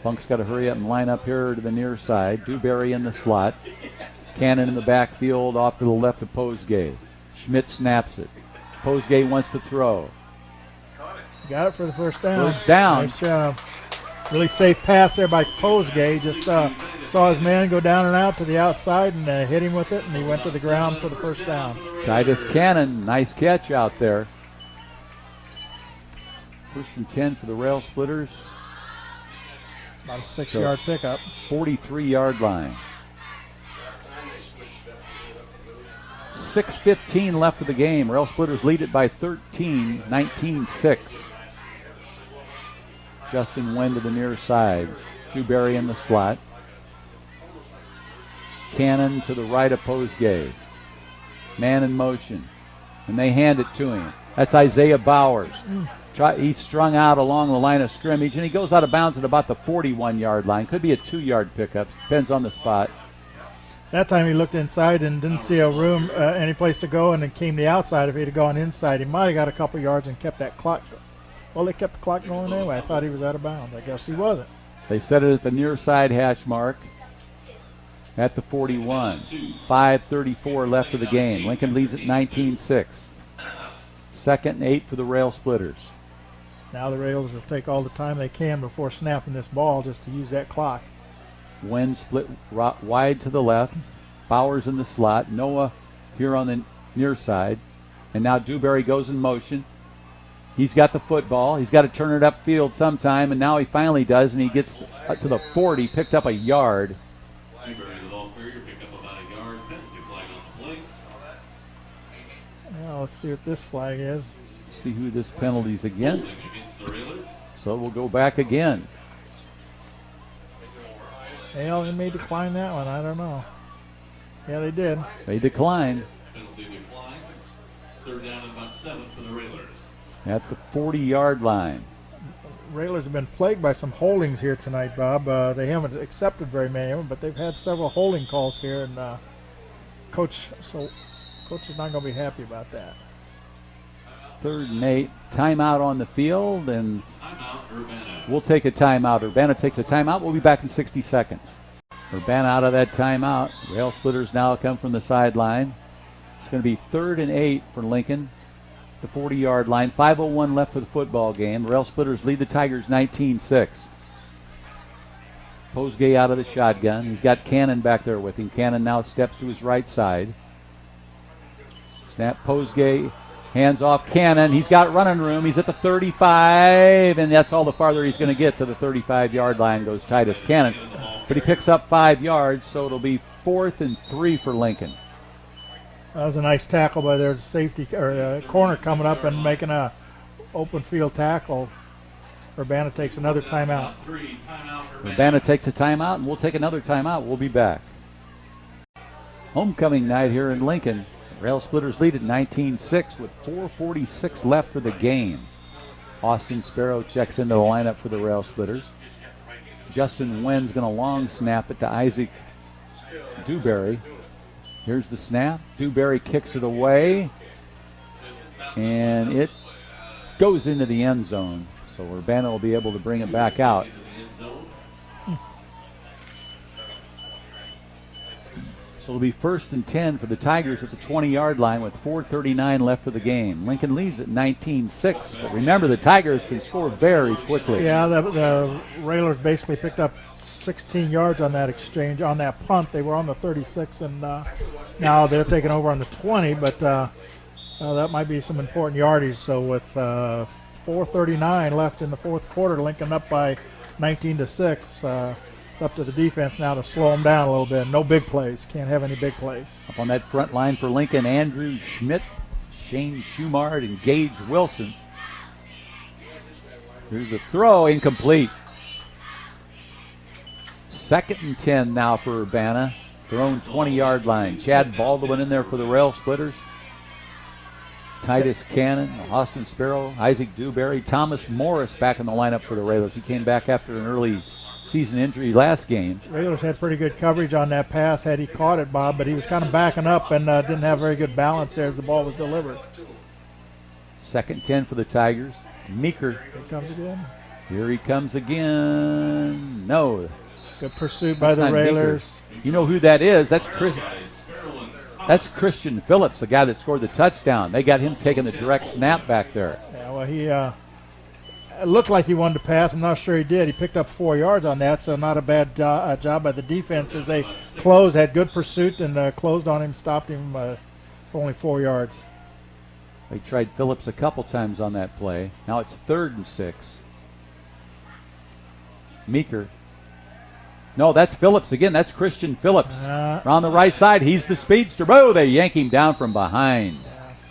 Funk's got to hurry up and line up here to the near side. Dewberry in the slot. Cannon in the backfield off to the left of Posgay. Schmidt snaps it. Posgay wants to throw. Got it for the first down. First down. Nice job. Really safe pass there by Posgay. Just saw his man go down and out to the outside and hit him with it, and he went to the ground for the first down. Titus Cannon, nice catch out there. 1st and 10 for the Railsplitters. About a 6-yard pickup. 43-yard line. 6:15 left of the game. Railsplitters lead it by 13, 19-6. Justin Wen to the near side. Dewberry in the slot. Cannon to the right of Posgay. Man in motion. And they hand it to him. That's Isaiah Bowers. He's strung out along the line of scrimmage, and he goes out of bounds at about the 41-yard line. Could be a 2-yard pickup. Depends on the spot. That time he looked inside and didn't see a room, any place to go, and then came the outside. If he'd have gone inside, he might have got a couple yards and kept that clock. Well, they kept the clock going anyway. I thought he was out of bounds. I guess he wasn't. They set it at the near side hash mark at the 41. 5:34 left of the game. Lincoln leads at 19-6. 2nd and 8 for the Railsplitters. Now the Rails will take all the time they can before snapping this ball just to use that clock. Wen split wide to the left. Bowers in the slot. Noah here on the near side. And now Dewberry goes in motion. He's got the football. He's got to turn it upfield sometime, and now he finally does, and he gets up to the 40, picked up a yard. Dewberry, the ball carrier, picked up about a yard. Penalty flag on the plate. Now let's see what this flag is. See who this penalty's against. Against the Railers. So we'll go back again. Well, they may decline that one. I don't know. Yeah, they did. They decline Penalty declined. 3rd down and about 7 for the Railers. at the 40-yard line. Railers have been plagued by some holdings here tonight, Bob. They haven't accepted very many of them, but they've had several holding calls here, and coach is not going to be happy about that. 3rd and 8. Timeout on the field, and Timeout, Urbana. we'll take a timeout. Urbana takes a timeout. We'll be back in 60 seconds. Urbana out of that timeout. Railsplitters now come from the sideline. It's going to be 3rd and 8 for Lincoln. The 40-yard line. 5:01 left for the football game. Railsplitters lead the Tigers 19-6. Posgay out of the shotgun. He's got Cannon back there with him. Cannon now steps to his right side. Snap Posgay. Hands off Cannon. He's got running room. He's at the 35, and that's all the farther he's going to get. To the 35-yard line goes Titus Cannon. But he picks up 5 yards, so it'll be 4th and 3 for Lincoln. That was a nice tackle by their safety or corner coming up and making a open field tackle. Urbana takes another timeout. Urbana takes a timeout, and we'll take another timeout. We'll be back. Homecoming night here in Lincoln. Railsplitters lead at 19-6 with 4:46 left for the game. Austin Sparrow checks into the lineup for the Railsplitters. Justin Wen's going to long snap it to Isaac Dewberry. Here's the snap. Dewberry kicks it away, and it goes into the end zone. So Urbana will be able to bring it back out. So it'll be 1st and 10 for the Tigers at the 20-yard line with 4:39 left for the game. Lincoln leads at 19-6. But remember, the Tigers can score very quickly. Yeah, the Railers basically picked up 16 yards on that exchange, on that punt. They were on the 36, and now they're taking over on the 20, but that might be some important yardage. So with 4:39 left in the fourth quarter, Lincoln up by 19-6. It's up to the defense now to slow them down a little bit. No big plays. Can't have any big plays. Up on that front line for Lincoln, Andrew Schmidt, Shane Schumard, and Gage Wilson. Here's a throw, incomplete. 2nd and 10 now for Urbana. Their own 20-yard line. Chad Baldwin in there for the Railsplitters. Titus Cannon, Austin Sparrow, Isaac Dewberry, Thomas Morris back in the lineup for the Railers. He came back after an early season injury last game. Railers had pretty good coverage on that pass had he caught it, Bob, but he was kind of backing up and didn't have very good balance there as the ball was delivered. 2nd 10 for the Tigers. Meeker. Here he comes again. Here he comes again. No. Good pursuit by the not Railers. Meeker. You know who that is? That's Christian Phillips, the guy that scored the touchdown. They got him taking the direct snap back there. Yeah, well, he it looked like he wanted to pass. I'm not sure he did. He picked up 4 yards on that, so not a bad job by the defense as they closed, had good pursuit, and closed on him, stopped him for only 4 yards. They tried Phillips a couple times on that play. Now it's 3rd and 6. Meeker. No, that's Phillips again. That's Christian Phillips. On the right side, he's the speedster. Oh, they yank him down from behind.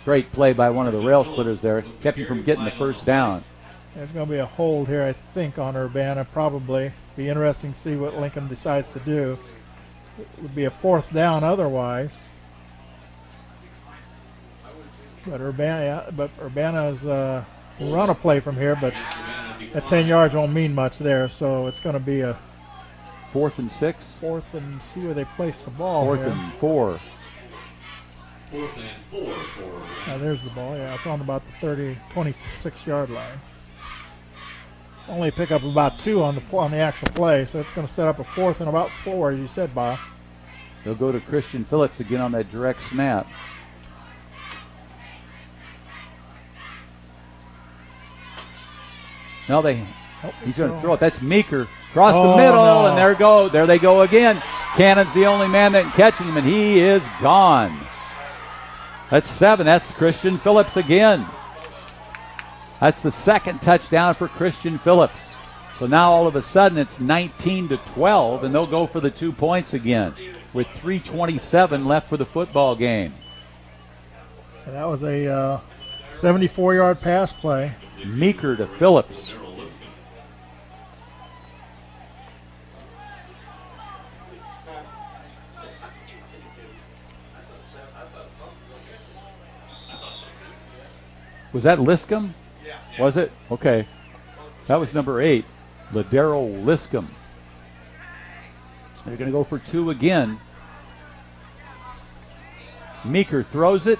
Great play by one of the Railsplitters there. Kept him from getting the first down. There's going to be a hold here, I think, on Urbana, probably. Be interesting to see what Lincoln decides to do. It would be a 4th down otherwise. But Urbana's run a play from here, but at 10 yards won't mean much there, so it's going to be a 4th and 6. 4th and see where they place the ball. 4th and 4. 4th and 4 for. There's the ball. Yeah, it's on about the 26-yard line. Only pick up about 2 on the actual play, so it's going to set up a 4th and about 4, as you said, Bob. They'll go to Christian Phillips again on that direct snap. No, he's going to throw it. That's Meeker. Across the middle, no. And there they go again. Cannon's the only man that can catch him, and he is gone. That's 7. That's Christian Phillips again. That's the 2nd touchdown for Christian Phillips. So now all of a sudden it's 19-12, and they'll go for the 2 points again with 3:27 left for the football game. And that was a 74-yard pass play. Meeker to Phillips. Was that Liscombe? Yeah. Was it? Okay. That was number 8, Ladero Liscombe. They're going to go for 2 again. Meeker throws it.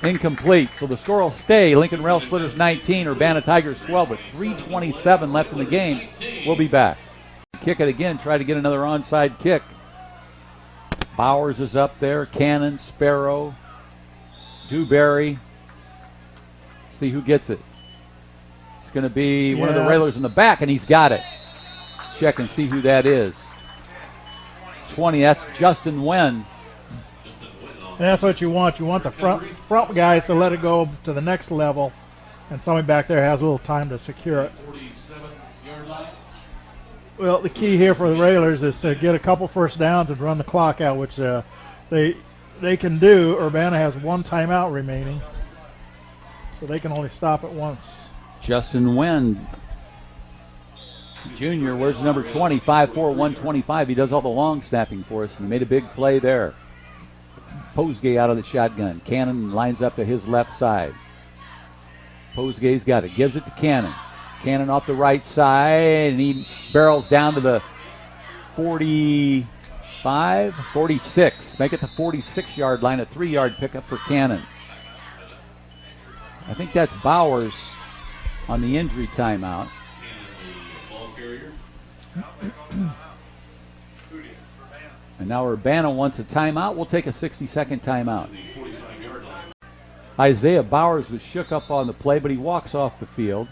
Incomplete. So the score will stay. Lincoln Railsplitters 19, Urbana Tigers 12 with 3:27 left in the game. We'll be back. Kick it again. Try to get another onside kick. Bowers is up there. Cannon, Sparrow, Dewberry. See who gets it. It's going to be one of the Railers in the back, and he's got it. Check and see who that is. 20, that's Justin Wen. And that's what you want. You want the front guys to let it go to the next level, and somebody back there has a little time to secure it. Well, the key here for the Railers is to get a couple first downs and run the clock out, which they can do. Urbana has 1 timeout remaining, so they can only stop it once. Justin Wen, Junior, where's number 20? 5'4", 125. He does all the long snapping for us, and he made a big play there. Posgay out of the shotgun. Cannon lines up to his left side. Posgay's got it. Gives it to Cannon. Cannon off the right side, and he barrels down to the 45, 46. Make it the 46-yard line, a 3-yard pickup for Cannon. I think that's Bowers on the injury timeout. And now Urbana wants a timeout. We'll take a 60-second timeout. Isaiah Bowers was shook up on the play, but he walks off the field.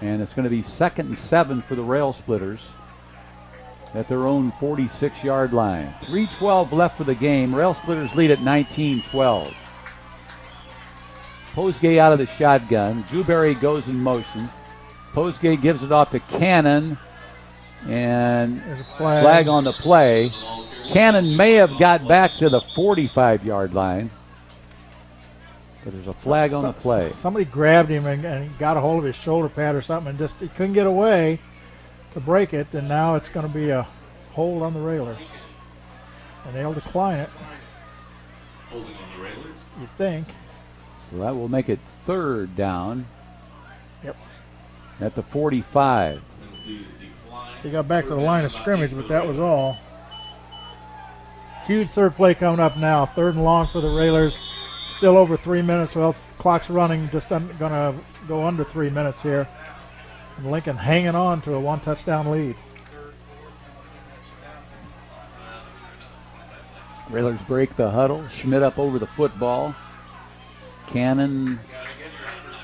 And it's going to be 2nd and 7 for the Railsplitters at their own 46-yard line. 3:12 left for the game. Railsplitters lead at 19-12. Posgay out of the shotgun. Dewberry goes in motion. Posgay gives it off to Cannon. And there's a flag on the play. Cannon may have got back to the 45-yard line. But there's a flag on the play. Somebody grabbed him and got a hold of his shoulder pad or something, and just he couldn't get away to break it, and now it's going to be a hold on the Railers. And they'll decline it. You think. So that will make it 3rd down. Yep. At the 45. They got back to the line of scrimmage, but that was all. Huge third play coming up now. 3rd and long for the Railers. Still over 3 minutes. Well, the clock's running. Just going to go under 3 minutes here. And Lincoln hanging on to a 1-touchdown lead. Railers break the huddle. Schmidt up over the football. Cannon,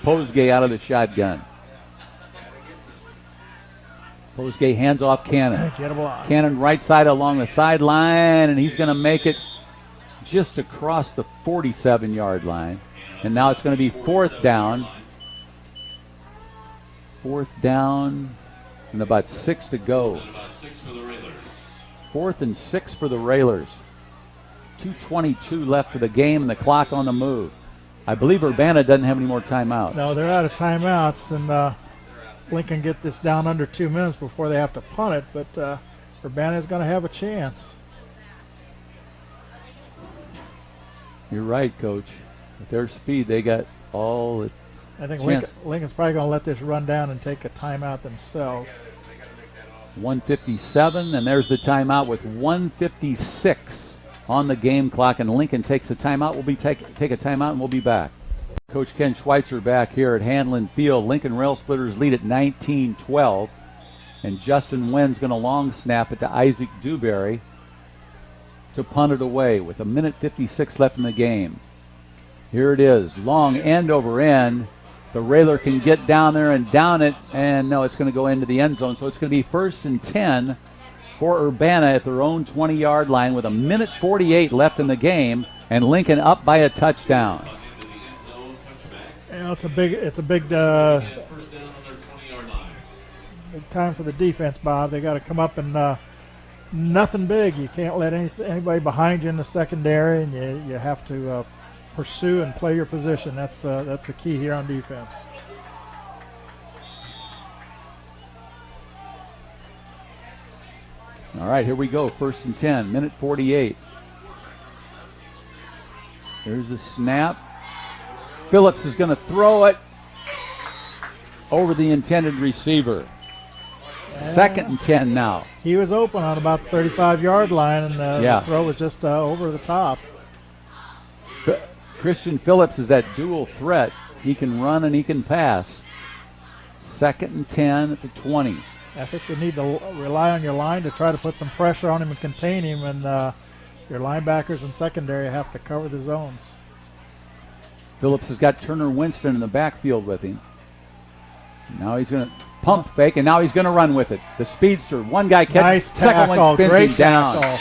Posgay out of the shotgun. Posgay hands off Cannon. Cannon right side along the sideline, and he's going to make it just across the 47-yard line. And now it's going to be 4th down. 4th down and about 6 to go. 4th and 6 for the Railers. 2:22 left for the game and the clock on the move. I believe Urbana doesn't have any more timeouts. No, they're out of timeouts, and Lincoln get this down under 2 minutes before they have to punt it, but Urbana is going to have a chance. You're right, Coach. With their speed, they got all the I think chance. Lincoln's probably going to let this run down and take a timeout themselves. 1:57, and there's the timeout with 1:56 on the game clock, and Lincoln takes a timeout. We'll take a timeout, and we'll be back. Coach Ken Schweitzer back here at Handlin Field. Lincoln Railsplitters lead at 19-12, and Justin Wynn's going to long snap it to Isaac Dewberry to punt it away with 1:56 left in the game. Here it is, long end over end. The Railer can get down there and down it, and no, it's going to go into the end zone. So it's going to be 1st and 10 for Urbana at their own 20-yard line with 1:48 left in the game, and Lincoln up by a touchdown. Yeah, it's a big time for the defense, Bob. They got to come up and nothing big. You can't let anybody behind you in the secondary, and you have to pursue and play your position. That's the key here on defense. All right, here we go. 1st and 10, 1:48. Here's a snap. Phillips is going to throw it over the intended receiver. 2nd and 10 now. He was open on about the 35-yard line, and the throw was just over the top. Christian Phillips is that dual threat. He can run and he can pass. 2nd and 10 at the 20. I think you need to rely on your line to try to put some pressure on him and contain him, and your linebackers and secondary have to cover the zones. Phillips has got Turner Winston in the backfield with him. Now he's going to pump fake, and now he's going to run with it. The speedster, one guy catches, nice second tackle, one spins great him down. Tackle.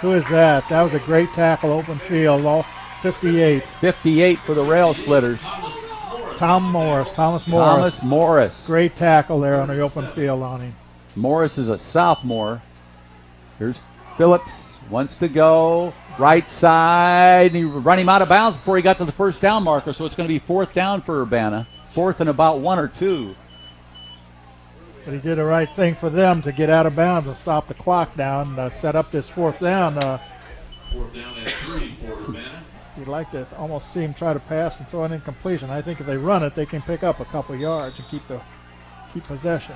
Who is that? That was a great tackle, open field, all 58. 58 for the Railsplitters. Thomas Morris. Great tackle there on the open field on him. Morris is a sophomore. Here's Phillips, wants to go right side, and he run him out of bounds before he got to the 1st down marker, so it's going to be 4th down for Urbana. 4th and about 1 or 2. But he did the right thing for them to get out of bounds and stop the clock down and set up this 4th down. 4th down and 3 for Urbana. You'd like to almost see him try to pass and throw an incompletion. I think if they run it, they can pick up a couple yards and keep possession.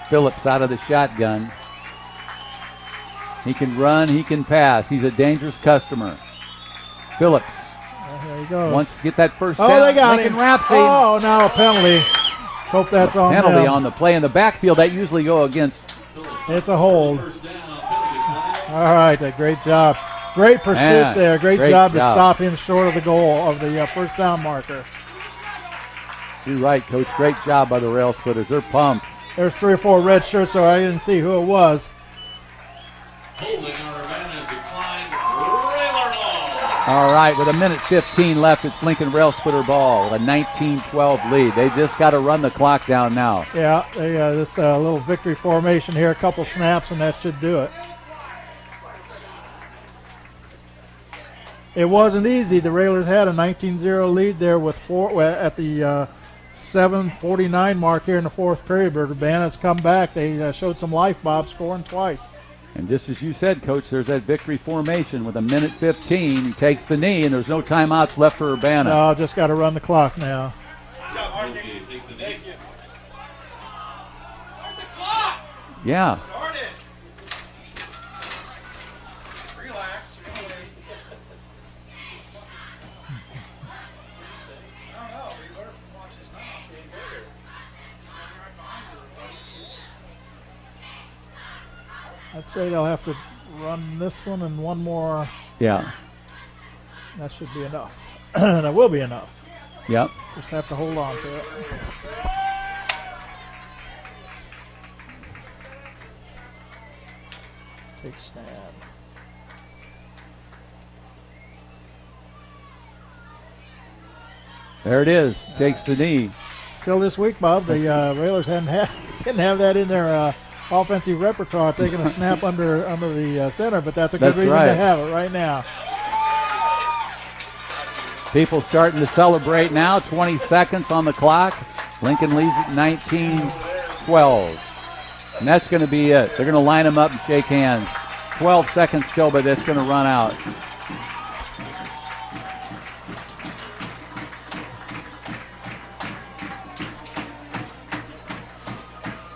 Phillips out of the shotgun. He can run, he can pass. He's a dangerous customer. Phillips there he goes. Wants to get that 1st down. Oh, they got Lincoln him. wraps him. Oh, now a penalty. Let's hope that's on them. Penalty on the play in the backfield. That usually go against. It's a hold. All right, great job. Great pursuit there. Great job to stop him short of the goal of the 1st down marker. You're right, Coach. Great job by the Railsplitters. They're pumped. There's 3 or 4 red shirts, so I didn't see who it was. Holding Urbana declined. Railer ball. All right, with 1:15 left, it's Lincoln Railsplitter ball with a 19-12 lead. They just got to run the clock down now. Yeah, they just a little victory formation here, a couple snaps, and that should do it. It wasn't easy. The Railers had a 19-0 lead there with 4 at the 7:49 mark here in the 4th period. But Urbana's come back. They showed some life, Bob, scoring twice. And just as you said, Coach, there's that victory formation with 1:15. He takes the knee, and there's no timeouts left for Urbana. No, just got to run the clock now. Yeah. I'd say they'll have to run this one and one more. Yeah. That should be enough. That will be enough. Yep. Just have to hold on to it. Take stand. There it is. Takes the knee. Till this week, Bob, the Railers didn't have that in their offensive repertoire, taking a snap under the center, but that's a good reason to have it right now. People starting to celebrate now. 20 seconds on the clock. Lincoln leads at 19-12. And that's going to be it. They're going to line them up and shake hands. 12 seconds still, but that's going to run out.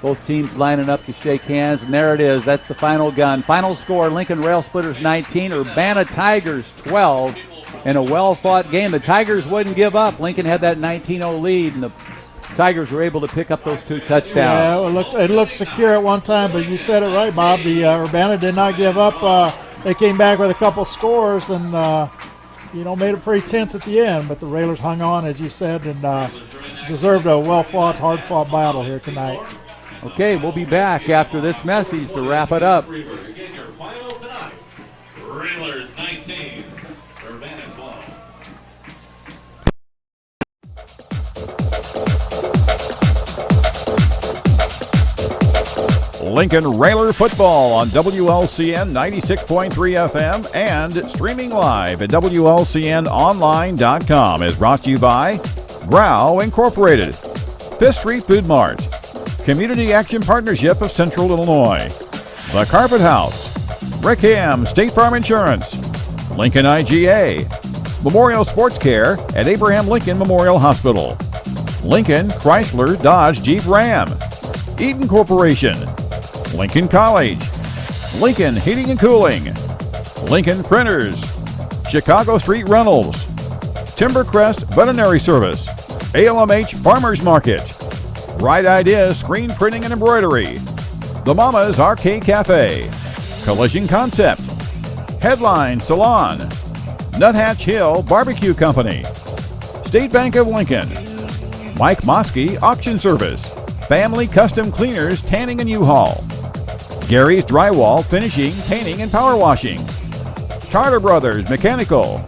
Both teams lining up to shake hands, and there it is. That's the final gun. Final score, Lincoln Railsplitters 19, Urbana Tigers 12. In a well-fought game. The Tigers wouldn't give up. Lincoln had that 19-0 lead, and the Tigers were able to pick up those 2 touchdowns. Yeah, it looked secure at one time, but you said it right, Bob. The Urbana did not give up. They came back with a couple scores and, made it pretty tense at the end, but the Railers hung on, as you said, and deserved a well-fought, hard-fought battle here tonight. Okay, we'll be back after this message to wrap it up. Again, your final tonight. Railers 19, Urbana 12. Lincoln Railer football on WLCN 96.3 FM and streaming live at WLCNonline.com is brought to you by Grau Incorporated, Fifth Street Food Mart, Community Action Partnership of Central Illinois, The Carpet House, Rickham State Farm Insurance, Lincoln IGA, Memorial Sports Care at Abraham Lincoln Memorial Hospital, Lincoln Chrysler Dodge Jeep Ram, Eden Corporation, Lincoln College, Lincoln Heating and Cooling, Lincoln Printers, Chicago Street Rentals, Timbercrest Veterinary Service, ALMH Farmers Market, Right Ideas Screen Printing and Embroidery, The Mama's Arcade Cafe, Collision Concept, Headline Salon, Nuthatch Hill Barbecue Company, State Bank of Lincoln, Mike Mosky Auction Service, Family Custom Cleaners Tanning and U-Haul, Gary's Drywall Finishing, Painting and Power Washing, Charter Brothers Mechanical,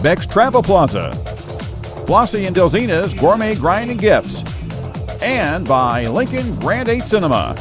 Beck's Travel Plaza, Flossie and Delzina's Gourmet Grind and Gifts, and by Lincoln Grand 8 Cinema.